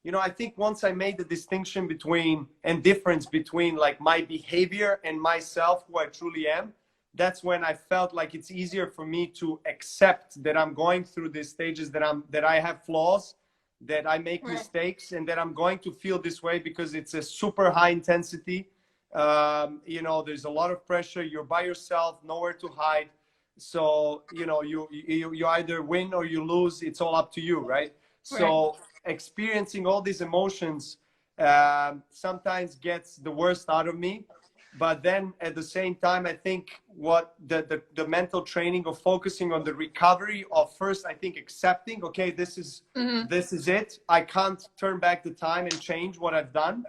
S3: you know, I think once I made the distinction between and difference between like my behavior and myself, who I truly am, that's when I felt like it's easier for me to accept that I'm going through these stages, that I have flaws, that I make mistakes, and that I'm going to feel this way because it's a super high intensity. You know, there's a lot of pressure. You're by yourself, nowhere to hide. So, you know, you either win or you lose. It's all up to you, right? So experiencing all these emotions sometimes gets the worst out of me. But then at the same time, I think what the mental training of focusing on the recovery of first, I think accepting, okay, this is it. I can't turn back the time and change what I've done.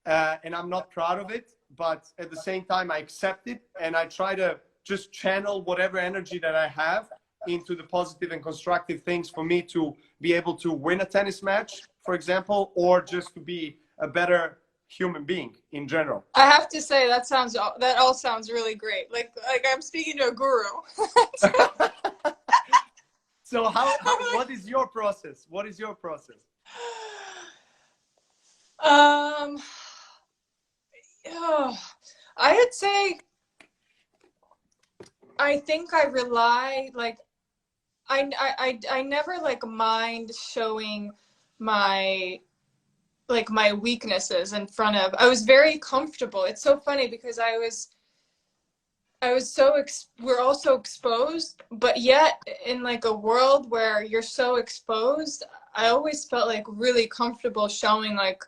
S3: And I'm not proud of it. But at the same time, I accept it, and I try to just channel whatever energy that I have into the positive and constructive things for me to be able to win a tennis match, for example, or just to be a better human being in general.
S2: I have to say that all sounds really great. Like I'm speaking to a guru.
S3: So what is your process? What is your process?
S2: I would say I think I rely, like I never like mind showing my like my weaknesses in front of. I was very comfortable. It's so funny because I was so we're all so exposed, but yet in like a world where you're so exposed, I always felt like really comfortable showing like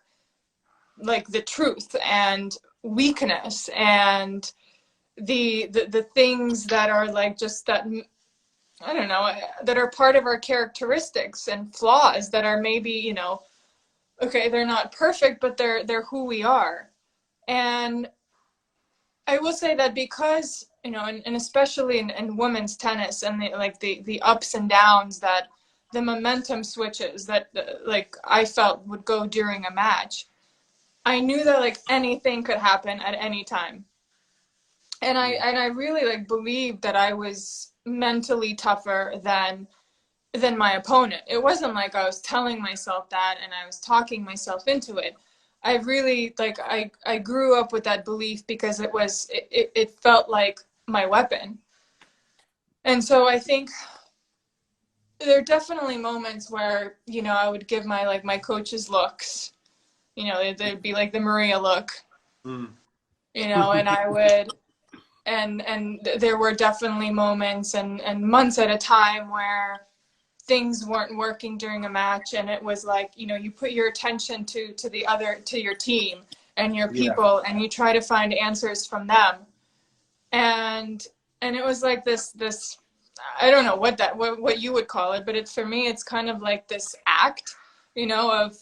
S2: the truth and weakness and the things that are like just that, I don't know, that are part of our characteristics and flaws that are maybe, you know, okay, they're not perfect, but they're who we are. And I will say that because, you know, and especially in women's tennis and the ups and downs, that the momentum switches that like I felt would go during a match, I knew that like anything could happen at any time. And I really like believed that I was mentally tougher than my opponent. It wasn't like I was telling myself that and I was talking myself into it. I really like I grew up with that belief because it felt like my weapon. And so I think there are definitely moments where, you know, I would give my coach's looks, you know, they'd be like the Maria look, you know, and I would, and there were definitely moments and months at a time where things weren't working during a match, and it was like, you know, you put your attention to your team and your people, and you try to find answers from them, and it was like this I don't know what you would call it, but for me it's kind of like this act, you know, of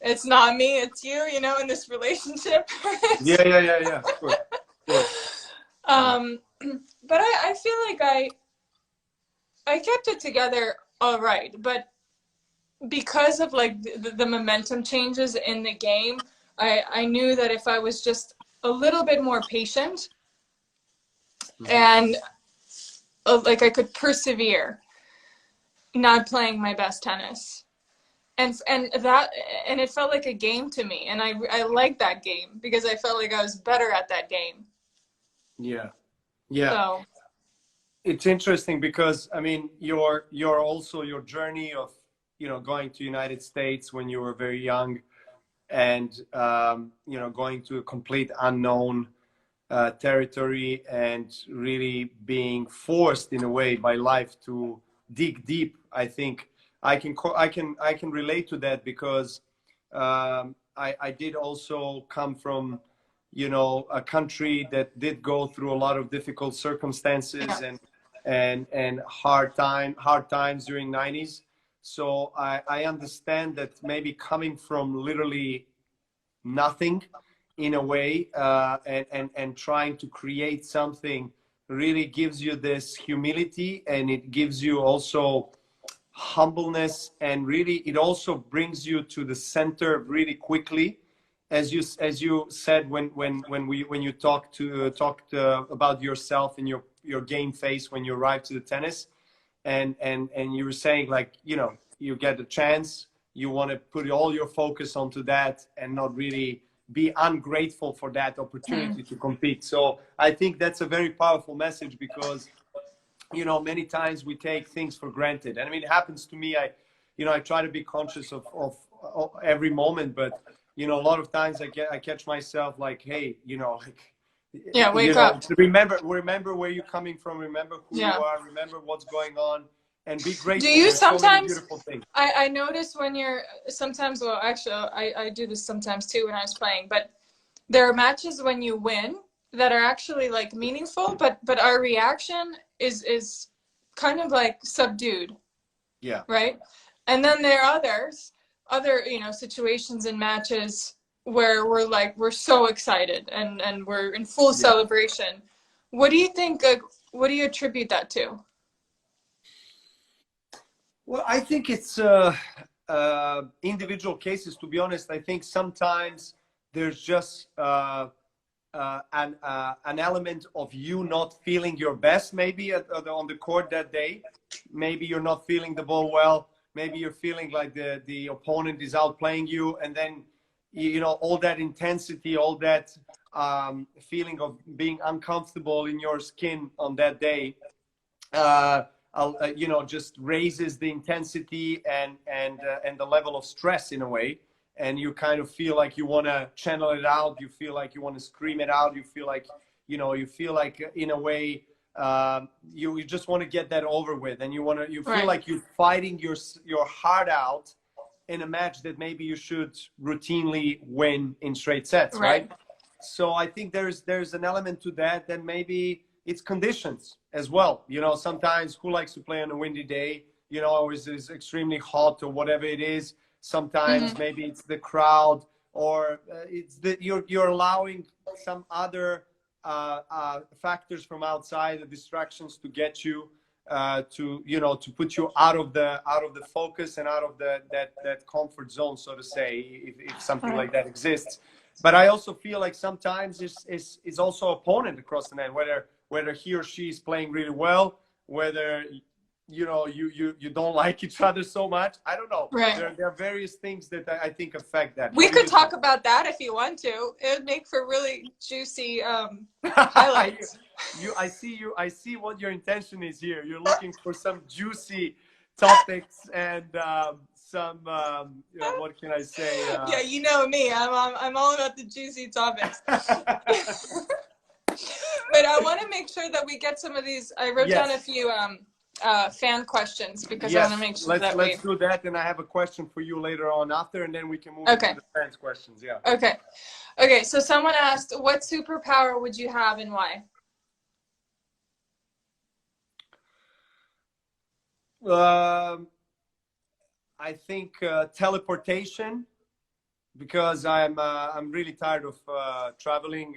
S2: it's not me, it's you know, in this relationship.
S3: Yeah. Of course.
S2: But I feel like I kept it together all right, but because of like the momentum changes in the game, I knew that if I was just a little bit more patient and like I could persevere, not playing my best tennis, and it felt like a game to me, and I liked that game because I felt like I was better at that game.
S3: Yeah.
S2: So
S3: It's interesting because I mean your also your journey of, you know, going to United States when you were very young, and you know, going to a complete unknown territory and really being forced in a way by life to dig deep. I think I can relate to that because I did also come from, you know, a country that did go through a lot of difficult circumstances and hard times during 90s. So I understand that maybe coming from literally nothing in a way, and trying to create something really gives you this humility, and it gives you also humbleness, and really it also brings you to the center really quickly, as you said when you talked about yourself and your game face when you arrived to the tennis, and you were saying, like, you know, you get a chance, you want to put all your focus onto that and not really be ungrateful for that opportunity to compete. So I think that's a very powerful message because, you know, many times we take things for granted. And I mean, it happens to me. I try to be conscious of every moment, but, you know, a lot of times I catch myself like, hey, you know, like,
S2: wake up.
S3: Remember where you're coming from. Remember who you are. Remember what's going on, and be grateful.
S2: Do you
S3: There's
S2: sometimes?
S3: so many beautiful things.
S2: I notice when you're sometimes. Well, actually, I do this sometimes too when I was playing. But there are matches when you win that are actually like meaningful, but our reaction is kind of like subdued.
S3: Yeah.
S2: Right. And then there are other you know, situations in matches where we're so excited and we're in full celebration. What do you think? What do you attribute that to?
S3: Well, I think it's individual cases. To be honest, I think sometimes there's just an element of you not feeling your best, maybe on the court that day. Maybe you're not feeling the ball well. Maybe you're feeling like the opponent is outplaying you, and then, you know, all that intensity, all that feeling of being uncomfortable in your skin on that day. you know, just raises the intensity and the level of stress in a way. And you kind of feel like you want to channel it out. You feel like you want to scream it out. You feel like, you know, you feel like in a way, you just want to get that over with, and you feel
S2: Right.
S3: like you're fighting your heart out in a match that maybe you should routinely win in straight sets, right? So I think there's an element to that. Then maybe it's conditions as well. You know, sometimes who likes to play on a windy day? You know, or is extremely hot or whatever it is. Sometimes maybe it's the crowd, or it's that you're allowing some other factors from outside, the distractions, to get you to, you know, to put you out of the focus and out of that comfort zone, so to say, if something like that exists. But I also feel like sometimes it's also opponent across the net, whether he or she is playing really well, whether, you know, you don't like each other so much. I don't know.
S2: Right.
S3: There are various things that I think affect that.
S2: We could talk about that if you want to. It would make for really juicy highlights.
S3: I see what your intention is here. You're looking for some juicy topics and some you know, what can I say?
S2: Yeah, you know me. I'm all about the juicy topics. But I want to make sure that we get some of these. I wrote down a few fan questions, because I want to make sure
S3: let's do that. And I have a question for you later on after, and then we can move to the fans' questions. Yeah.
S2: Okay. So someone asked, what superpower would you have and why?
S3: I think teleportation, because I'm really tired of traveling,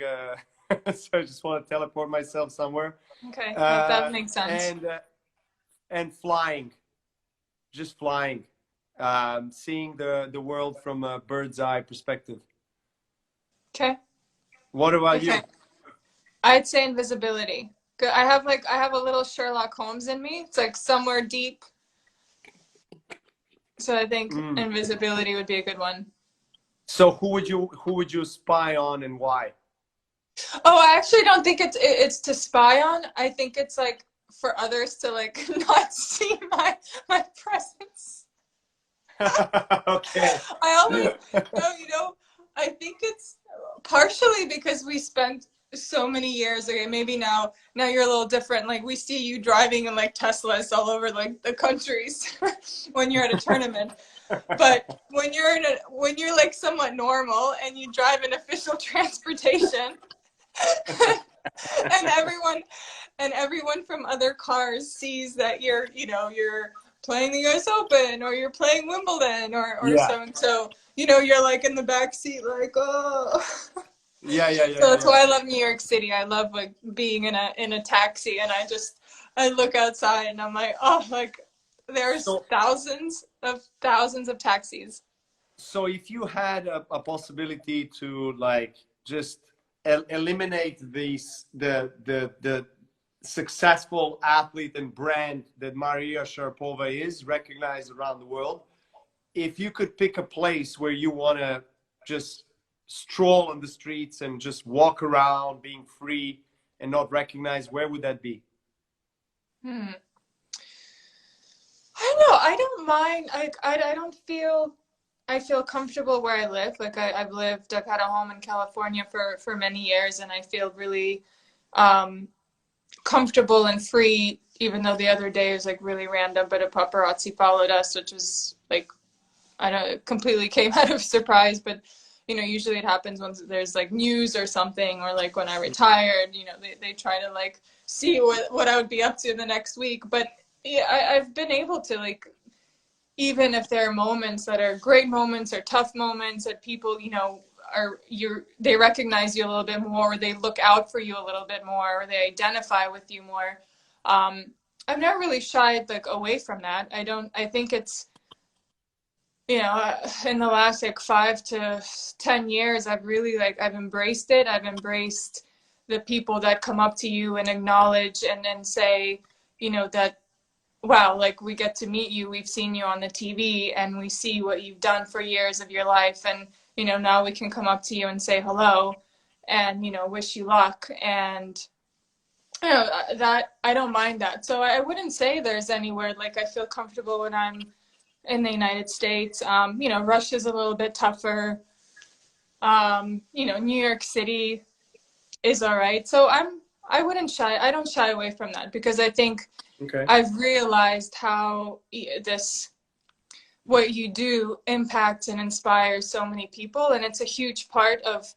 S3: so I just want to teleport myself somewhere.
S2: Okay, that makes sense.
S3: And flying, just flying, seeing the world from a bird's eye perspective.
S2: Okay.
S3: What about you?
S2: I'd say invisibility. I have a little Sherlock Holmes in me. It's like somewhere deep. So I think invisibility would be a good one.
S3: So who would you spy on, and why?
S2: Oh, I actually don't think it's to spy on. I think it's like for others to like not see my presence.
S3: Okay.
S2: I always, no, you know, I think it's partially because we spent so many years. Okay, maybe now you're a little different. Like we see you driving in like Teslas all over like the countries when you're at a tournament. But when you're like somewhat normal and you drive an official transportation, and everyone from other cars sees that you're playing the US Open, or you're playing Wimbledon, or so you're like in the back seat like, oh.
S3: Yeah.
S2: So that's why I love New York City. I love like being in a taxi, and I look outside and I'm like, oh, like there's thousands of taxis.
S3: So if you had a possibility to like just eliminate the successful athlete and brand that Maria Sharapova is, recognized around the world, if you could pick a place where you want to just stroll on the streets and just walk around being free and not recognized, where would that be?
S2: I don't know. I don't mind. I don't feel. I feel comfortable where I live. Like I've had a home in California for many years, and I feel really comfortable and free, even though the other day was like really random, but a paparazzi followed us, which was like, I don't know, it completely came out of surprise, but usually it happens when there's like news or something, or like when I retired, they try to like see what I would be up to in the next week. But yeah, I've been able to, like, even if there are moments that are great moments or tough moments that people, they recognize you a little bit more, or they look out for you a little bit more, or they identify with you more. I've never really shied like away from that. I think it's, in the last like 5 to 10 years, I've embraced it. I've embraced the people that come up to you and acknowledge and then say, that, wow, like we get to meet you. We've seen you on the TV and we see what you've done for years of your life. And, now we can come up to you and say hello and, wish you luck. And You know, that I don't mind that. So I wouldn't say there's anywhere like I feel comfortable when I'm in the United States. You know, Russia's a little bit tougher. You know, New York City is all right. So I don't shy away from that because I think
S3: Okay.
S2: I've realized how what you do impacts and inspires so many people, and it's a huge part of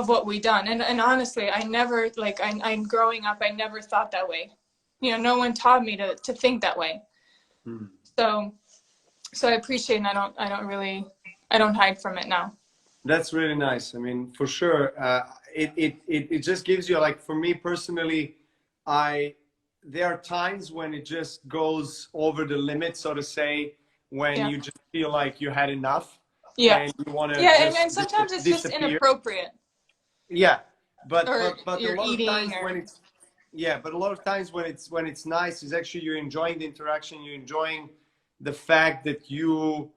S2: what we done. And honestly, I never like I'm growing up, I never thought that way. You know, no one taught me to think that way.
S3: Hmm.
S2: So I appreciate, and I don't hide from it now.
S3: That's really nice. I mean, for sure, it just gives you, like, for me personally, I there are times when it just goes over the limit, so to say, when
S2: Yeah.
S3: you just feel like you had enough
S2: Yeah.
S3: and you want to
S2: Yeah,
S3: just
S2: and sometimes it's just
S3: disappear.
S2: inappropriate.
S3: Yeah, but
S2: Or
S3: a
S2: you're
S3: lot of
S2: eating
S3: times
S2: or
S3: when it's yeah, but a lot of times when it's nice is actually you're enjoying the interaction, you're enjoying the fact that you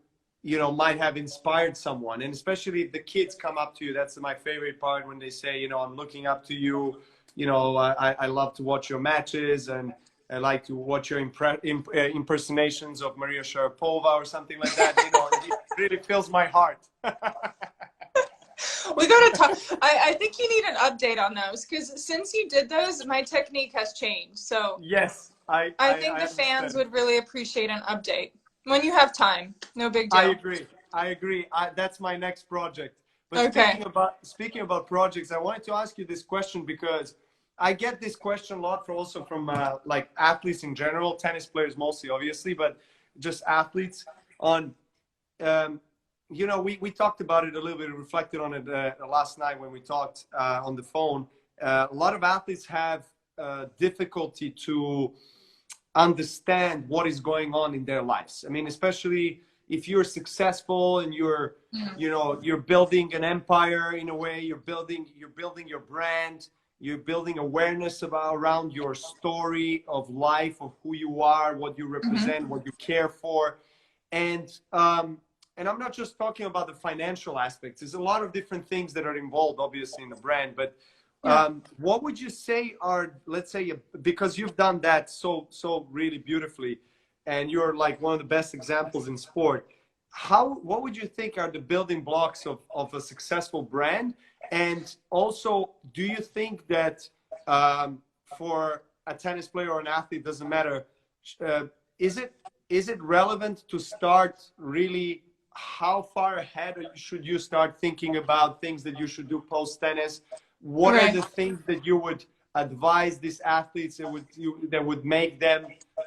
S3: know might have inspired someone, and especially if the kids come up to you. That's my favorite part when they say, you know, I'm looking up to you. You know, I love to watch your matches, and I like to watch your impersonations of Maria Sharapova or something like that. You know, it really fills my heart.
S2: we gotta talk. I think you need an update on those because since you did those, my technique has changed. So
S3: Yes,
S2: I think
S3: I
S2: the fans
S3: understand.
S2: would really appreciate an update when you have time. No big
S3: I
S2: deal.
S3: agree. I agree. That's my next project. But
S2: Okay.
S3: speaking about projects, I wanted to ask you this question because I get this question a lot from like athletes in general, tennis players mostly, obviously, but just athletes on. Um, you know, we talked about it a little bit, reflected on it last night when we talked on the phone. A lot of athletes have difficulty to understand what is going on in their lives. I mean, especially if you're successful and you're, you know, you're building an empire in a way, you're building your brand, you're building awareness around your story of life, of who you are, what you
S2: Mm-hmm.
S3: represent, what you care for. And I'm not just talking about the financial aspects. There's a lot of different things that are involved, obviously, in the brand. But
S2: Yeah.
S3: what would you say are, let's say, because you've done that so really beautifully, and you're like one of the best examples in sport. What would you think are the building blocks of a successful brand? And also, do you think that for a tennis player or an athlete, doesn't matter, uh, is it relevant to start really? How far ahead should you start thinking about things that you should do post tennis? What are
S2: Right.
S3: the things that you would advise these athletes that would make them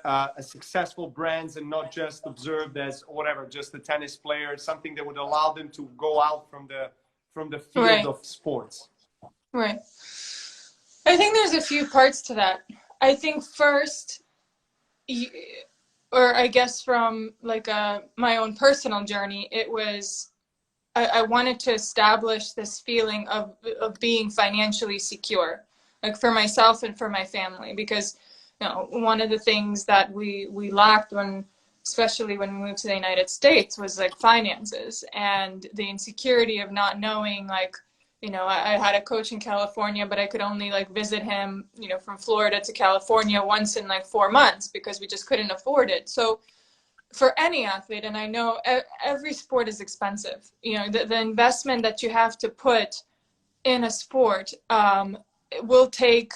S3: a successful brands and not just observed as whatever, just a tennis player, something that would allow them to go out from the field
S2: Right.
S3: of sports?
S2: Right. I think there's a few parts to that. I think first, y- or I guess from like my own personal journey, it was I wanted to establish this feeling of being financially secure, like for myself and for my family, because you know one of the things that we lacked when, especially when we moved to the United States, was like finances and the insecurity of not knowing like. You know, I had a coach in California, but I could only like visit him, you know, from Florida to California once in like 4 months because we just couldn't afford it. So for any athlete, and I know every sport is expensive, you know, the investment that you have to put in a sport will take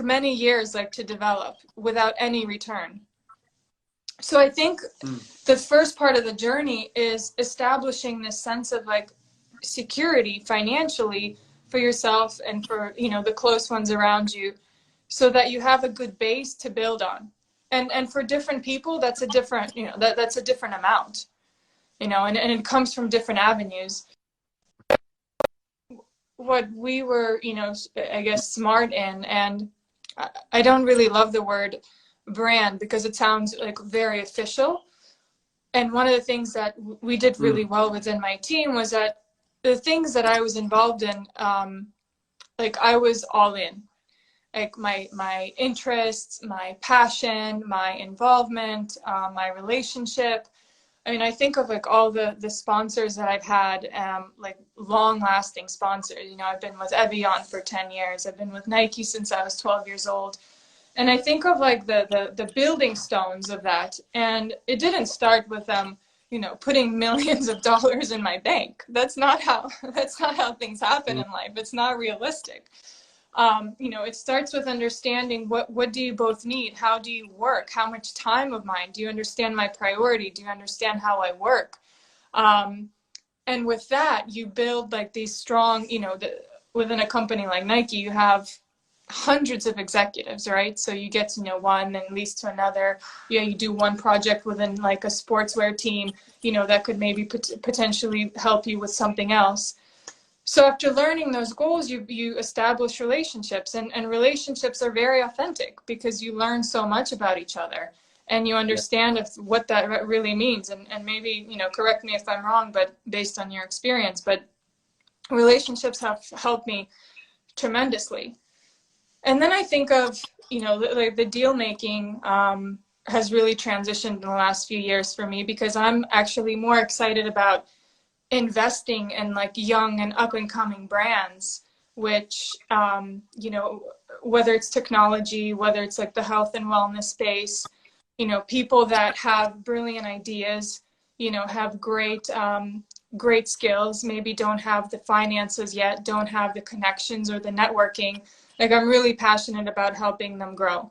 S2: many years like to develop without any return. So I think
S3: Mm.
S2: the first part of the journey is establishing this sense of like security financially for yourself and for, you know, the close ones around you, so that you have a good base to build on. And for different people, that's a different, you know, that's a different amount, you know, and it comes from different avenues. What we were, you know, I guess smart in, and I don't really love the word brand because it sounds like very official. And one of the things that we did really
S3: Mm.
S2: well within my team was that the things that I was involved in, like I was all in. Like my interests, my passion, my involvement, my relationship, I mean, I think of like all the sponsors that I've had, like long-lasting sponsors. You know, I've been with Evian for 10 years. I've been with Nike since I was 12 years old. And I think of like the building stones of that. And it didn't start with them, you know, putting millions of dollars in my bank. That's not how things happen in life. It's not realistic. You know, it starts with understanding what do you both need? How do you work? How much time of mine? Do you understand my priority? Do you understand how I work? And with that, you build like these strong, you know, within a company like Nike, you have hundreds of executives, right? So you get to know one and leads to another. You know, you do one project within like a sportswear team, you know, that could maybe potentially help you with something else. So after learning those goals, you establish relationships, and relationships are very authentic because you learn so much about each other and you understand what that really means. And maybe, you know, correct me if I'm wrong, but based on your experience, but relationships have helped me tremendously. And then I think of, you know, the deal making has really transitioned in the last few years for me because I'm actually more excited about investing in like young and up and coming brands, which, you know, whether it's technology, whether it's like the health and wellness space, you know, people that have brilliant ideas, you know, have great skills, maybe don't have the finances yet, don't have the connections or the networking. Like I'm really passionate about helping them grow.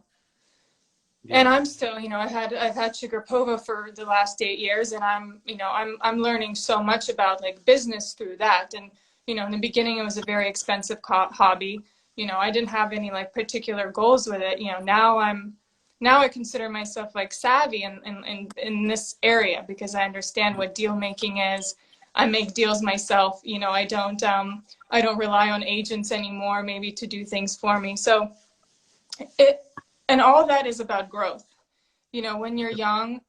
S2: Yeah. And I'm still, you know, I've had Sugarpova for the last 8 years, and I'm learning so much about like business through that. And, you know, in the beginning it was a very expensive hobby. You know, I didn't have any like particular goals with it. You know, now I consider myself like savvy in this area because I understand what deal making is. I make deals myself. You know, I don't rely on agents anymore, maybe to do things for me. So and all that is about growth. You know, when you're young,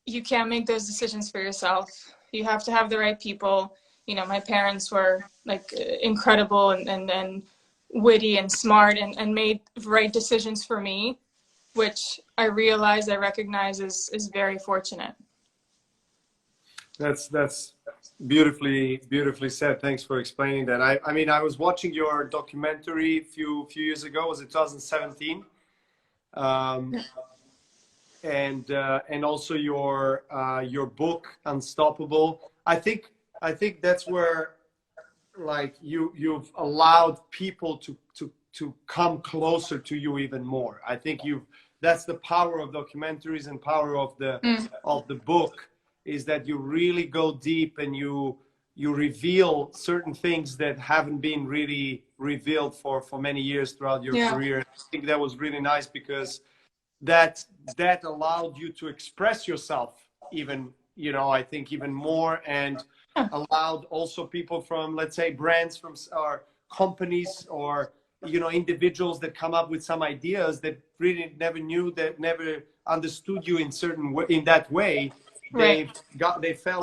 S2: you can't make those decisions for yourself. You have to have the right people. You know, my parents were like incredible and witty and smart and made right decisions for me, which I recognize is very fortunate.
S3: That's beautifully said. Thanks for explaining that. I mean, I was watching your documentary a few years ago. Was it 2017? And also your book Unstoppable. I think that's where like you've allowed people to come closer to you even more. I think that's the power of documentaries and power of the book, is that you really go deep and you reveal certain things that haven't been really revealed for many years throughout your career. I think that was really nice because that allowed you to express yourself even, you know, I think even more, and allowed also people from, let's say, brands or companies or, you know, individuals that come up with some ideas that really never understood you in that way. Right. They felt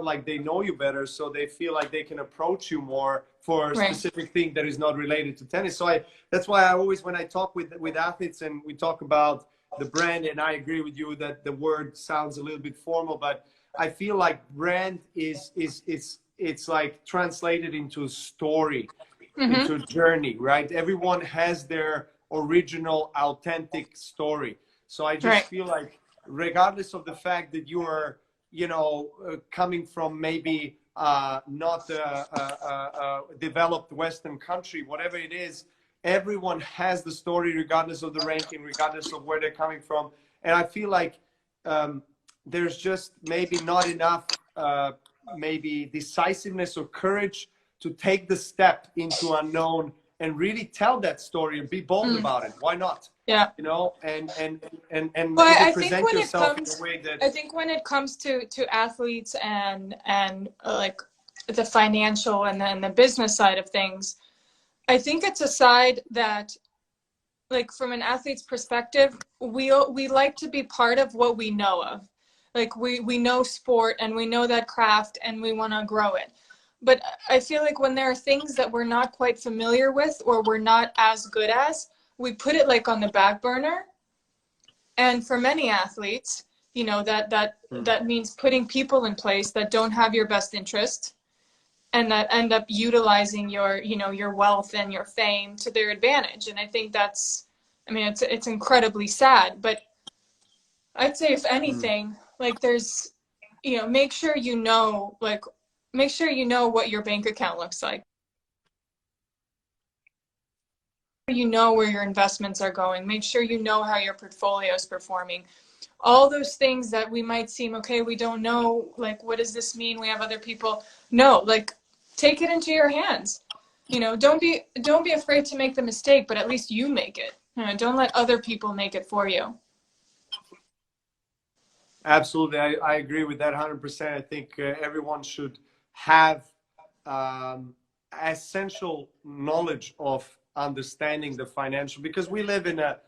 S3: like they know you better, so they feel like they can approach you more for a specific thing that is not related to tennis. So that's why I always, when I talk with athletes and we talk about the brand, and I agree with you that the word sounds a little bit formal, but I feel like brand it's like translated into a story, into a journey, right? Everyone has their original authentic story. So I just feel like, regardless of the fact that you are, you know, coming from maybe not a developed Western country, whatever it is, everyone has the story, regardless of the ranking, regardless of where they're coming from. And I feel like there's just maybe not enough maybe decisiveness or courage to take the step into unknown and really tell that story and be bold about it. Why not? Yeah. You know, and
S2: well,
S3: present yourself in a way that...
S2: I think when it comes to athletes and like the financial and then the business side of things, I think it's a side that, like, from an athlete's perspective, we like to be part of what we know of. Like we know sport and we know that craft and we want to grow it. But I feel like when there are things that we're not quite familiar with or we're not as good as, we put it like on the back burner. And for many athletes, you know, that
S3: Mm.
S2: that means putting people in place that don't have your best interest and that end up utilizing your, you know, your wealth and your fame to their advantage. And I think that's, I mean, it's incredibly sad, but I'd say if
S3: Mm.
S2: anything, like there's, you know, make sure you know, like, make sure you know what your bank account looks like. You know where your investments are going. Make sure you know how your portfolio is performing. All those things that we might seem, okay, we don't know, like, what does this mean? We have other people. No, like, take it into your hands. You know, don't be afraid to make the mistake, but at least you make it. You know, don't let other people make it for you.
S3: Absolutely, I agree with that 100%. I think everyone should have essential knowledge of understanding the financial, because we live in a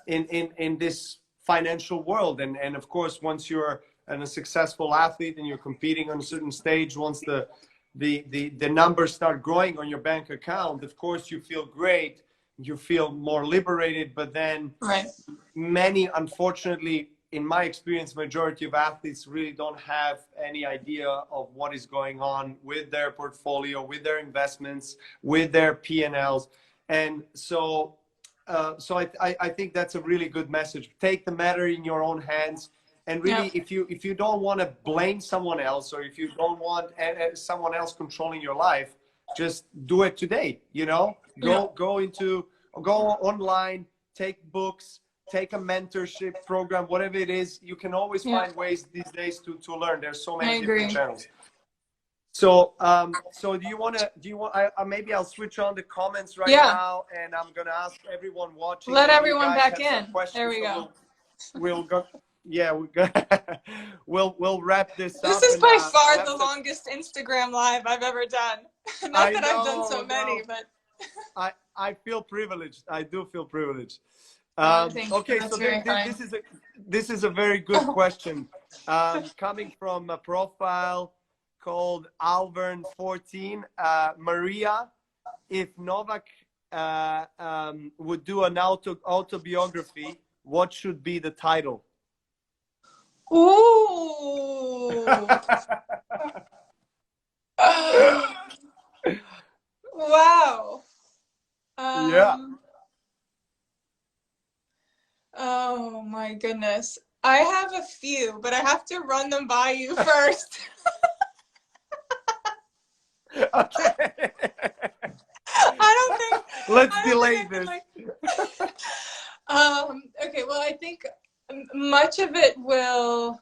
S3: in this financial world, and of course, once you're a successful athlete and you're competing on a certain stage, once the numbers start growing on your bank account, of course, you feel great, you feel more liberated, but then
S2: Right.
S3: many, unfortunately, in my experience, majority of athletes really don't have any idea of what is going on with their portfolio, with their investments, with their P&Ls. And so I think that's a really good message. Take the matter in your own hands. And
S2: Yeah.
S3: really, if you don't want to blame someone else, or if you don't want someone else controlling your life, just do it today. You know,
S2: Yeah.
S3: go online, take books, take a mentorship program, whatever it is. You can always
S2: Yeah.
S3: find ways these days to learn. There's so
S2: I
S3: many different
S2: agree.
S3: channels. So, so do you want maybe I'll switch on the comments right
S2: Yeah.
S3: now, and I'm going to ask everyone watching.
S2: Let
S3: if you
S2: everyone
S3: guys
S2: back
S3: have some
S2: in.
S3: questions,
S2: There we
S3: so
S2: go.
S3: we'll go. Yeah, we'll wrap this
S2: This
S3: up,
S2: is
S3: and
S2: by
S3: I'll
S2: far
S3: have
S2: the
S3: some.
S2: longest Instagram live I've ever done. Not
S3: I
S2: that I've done so
S3: know,
S2: many,
S3: no,
S2: but
S3: I feel privileged. I do feel privileged.
S2: thank you.
S3: Okay,
S2: That's
S3: so
S2: very kind.
S3: this is a very good question, coming from a profile called Alvern14. Maria, if Novak would do an autobiography, what should be the title?
S2: Ooh. Wow.
S3: Yeah.
S2: Oh my goodness. I have a few, but I have to run them by you first.
S3: Okay. Let's
S2: I don't
S3: delay
S2: think I can
S3: this.
S2: like okay, well I think much of it will,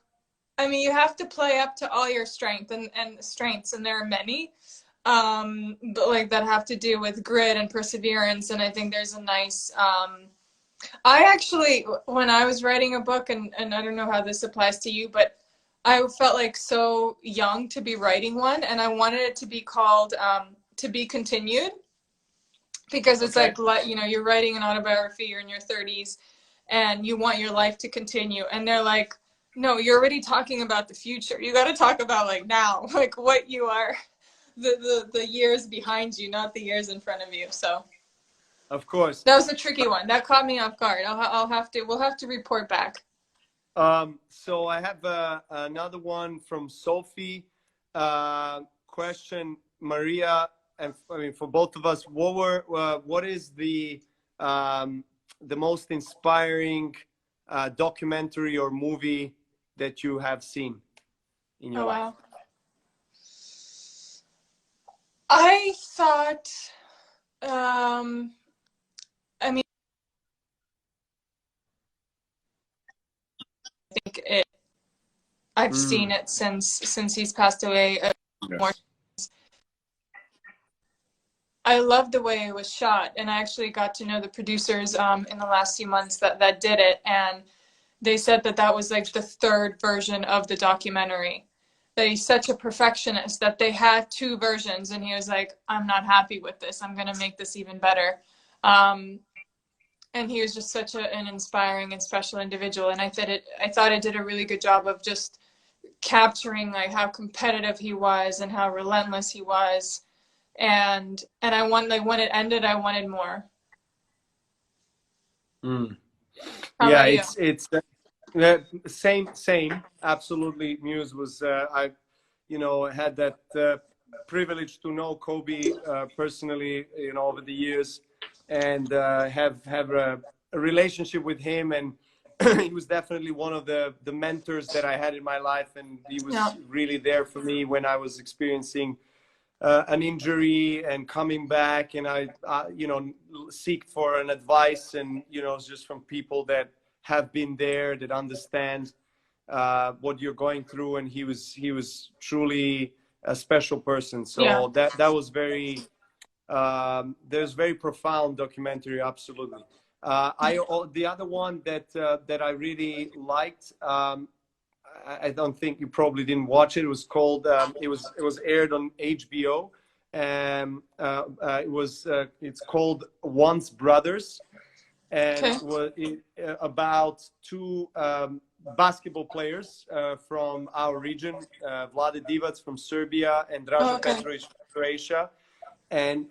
S2: I mean, you have to play up to all your and strengths, and there are many, but like that have to do with grit and perseverance. And I think there's a nice, I actually, when I was writing a book, and I don't know how this applies to you, but I felt like so young to be writing one, and I wanted it to be called To Be Continued, because it's
S3: Okay.
S2: like, you know, you're writing an autobiography, you're in your 30s, and you want your life to continue. And they're like, no, you're already talking about the future. You got to talk about like now, like what you are, the years behind you, not the years in front of you. So
S3: Of course.
S2: that was a tricky one. That caught me off guard. We'll have to report back.
S3: So I have another one from Sophie. Question, Maria, and I mean for both of us, what is the most inspiring documentary or movie that you have seen in your life?
S2: Wow. I thought, I mean, I think I've seen it since he's passed away. More. I love the way it was shot, and I actually got to know the producers in the last few months that did it, and they said that was like the third version of the documentary. That he's such a perfectionist that they had two versions, and he was like, "I'm not happy with this. I'm gonna make this even better." And he was just such an inspiring and special individual, and I thought it did a really good job of just capturing like how competitive he was and how relentless he was. And I want, like, when it ended, I wanted more.
S3: Mm.
S2: How
S3: Yeah,
S2: about you?
S3: it's Same. Absolutely. Muse was, I, had that privilege to know Kobe personally, over the years, and have a relationship with him. And he was definitely one of the mentors that I had in my life. And he
S2: Yeah.
S3: was really there for me when I was experiencing an injury and coming back, and I seek for an advice, and just from people that have been there, that understand what you're going through. And he was truly a special person.
S2: Yeah.
S3: So that was very there's very profound documentary. Absolutely. The other one that I really liked, I don't think you probably didn't watch it. It was called. It was aired on HBO. It's called Once Brothers, and
S2: Okay.
S3: was about two basketball players from our region, Vlade Divac from Serbia and Dražen
S2: Okay.
S3: Petrovic from Croatia. And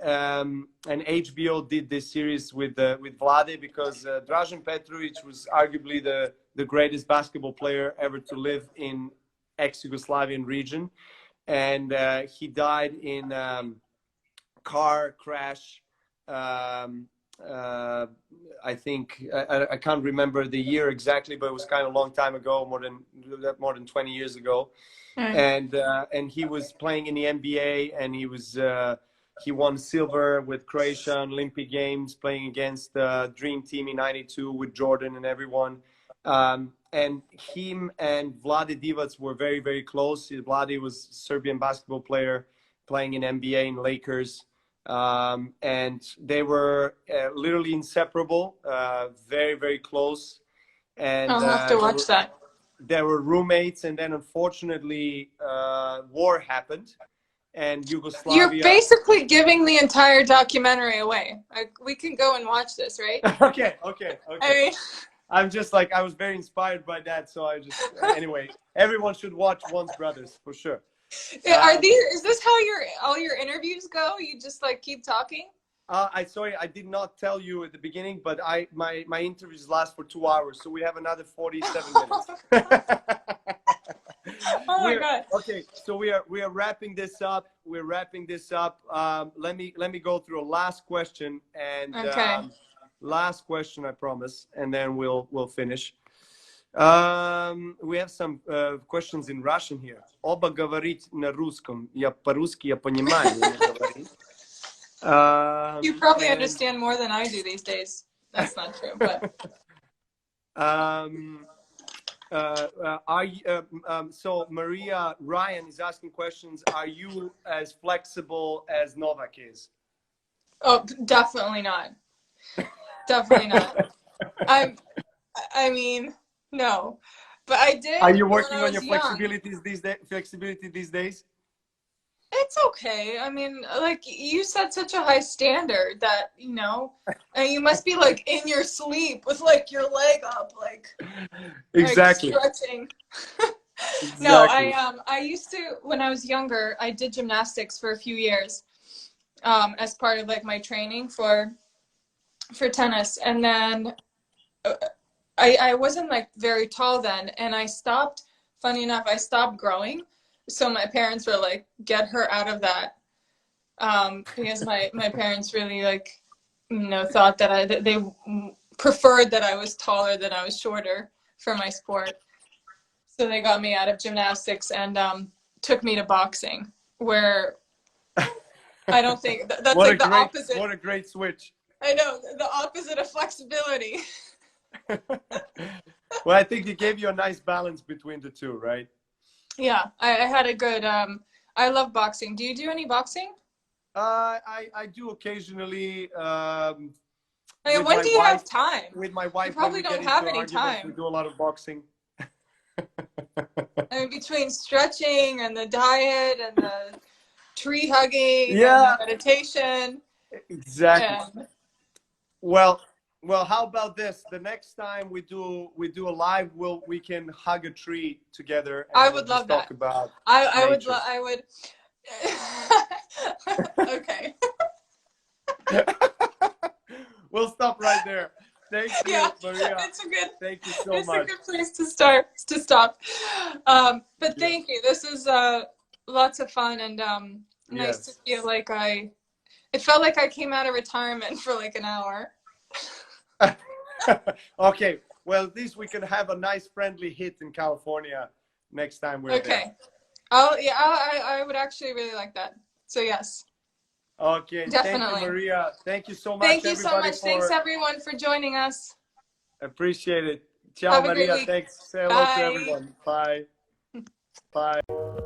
S3: HBO did this series with Vlade, because Dražen Petrovic was arguably the greatest basketball player ever to live in ex-Yugoslavian region, and he died in car crash. I think I can't remember the year exactly, but it was kind of a long time ago, more than 20 years ago.
S2: Right.
S3: And he was playing in the NBA, and he won silver with Croatia on Olympic Games, playing against the Dream Team in '92 with Jordan and everyone. And him and Vlade Divac were very, very close. Vlade was a Serbian basketball player playing in NBA in Lakers. And they were literally inseparable, very, very close. And
S2: I'll have to watch that.
S3: they were roommates. And then unfortunately, war happened. And Yugoslavia.
S2: You're basically giving the entire documentary away. We can go and watch this, right?
S3: Okay.
S2: I mean,
S3: I'm just like, I was very inspired by that. So anyway, everyone should watch Once Brothers for sure.
S2: is this how all your interviews go? You just like keep talking?
S3: Sorry, I did not tell you at the beginning, but my interviews last for 2 hours. So we have another 47 minutes.
S2: Oh my God.
S3: Okay, so we are wrapping this up. Let me go through a last question, and
S2: Okay.
S3: last question, I promise, and then we'll finish. We have some questions in Russian here. Оба говорить на русском. Я по-русски, я понимаю, не говорить.
S2: You probably understand more than I do these days. That's not true, but
S3: so Maria Ryan is asking questions. Are you as flexible as Novak is?
S2: oh, definitely not. Definitely not. I mean, no. But I did.
S3: Are you
S2: when
S3: working
S2: I
S3: on your
S2: was young.
S3: flexibility these days?
S2: It's okay. I mean, like you set such a high standard that, and you must be like in your sleep with like your leg up, like
S3: Exactly.
S2: like stretching.
S3: Exactly.
S2: No, I used to, when I was younger, I did gymnastics for a few years, as part of like my training for tennis. And then I wasn't like very tall then, and I stopped, funny enough, I stopped growing. So my parents were like, get her out of that. Because my parents really like, thought that they preferred that I was taller than I was shorter for my sport. So they got me out of gymnastics and took me to boxing, where I don't think that's like the opposite.
S3: What a great switch.
S2: I know, the opposite of flexibility.
S3: Well, I think it gave you a nice balance between the two, right?
S2: Yeah, I had a good, I love boxing. Do you do any boxing?
S3: I do occasionally.
S2: I mean, when do you have time?
S3: With my wife,
S2: You probably don't have any time.
S3: We do a lot of boxing.
S2: I mean, between stretching and the diet and the tree hugging
S3: Yeah.
S2: and the meditation.
S3: Exactly.
S2: And
S3: Well, how about this? The next time we do a live, we can hug a tree together. And
S2: I
S3: we'll
S2: would
S3: just
S2: love
S3: talk
S2: that.
S3: about
S2: I
S3: nature.
S2: would. Okay.
S3: We'll stop right there. Thank you,
S2: Yeah,
S3: Maria.
S2: it's a good.
S3: Thank you so
S2: It's a
S3: much.
S2: good place to start to stop. But
S3: Yeah.
S2: thank you. This is lots of fun and nice to
S3: Yes.
S2: feel like it felt like I came out of retirement for like an hour.
S3: Okay. Well, at least we can have a nice friendly hit in California next time we're there.
S2: Okay. Oh yeah, I would actually really like that. So yes,
S3: Okay. Thank you,
S2: definitely.
S3: Maria. Thank you so much,
S2: Thank you so
S3: everybody,
S2: much. Thanks
S3: for
S2: everyone for joining us.
S3: appreciate it. Ciao,
S2: Have a great
S3: Maria.
S2: week.
S3: Thanks. Say hello to
S2: Bye.
S3: everyone. Bye. Bye.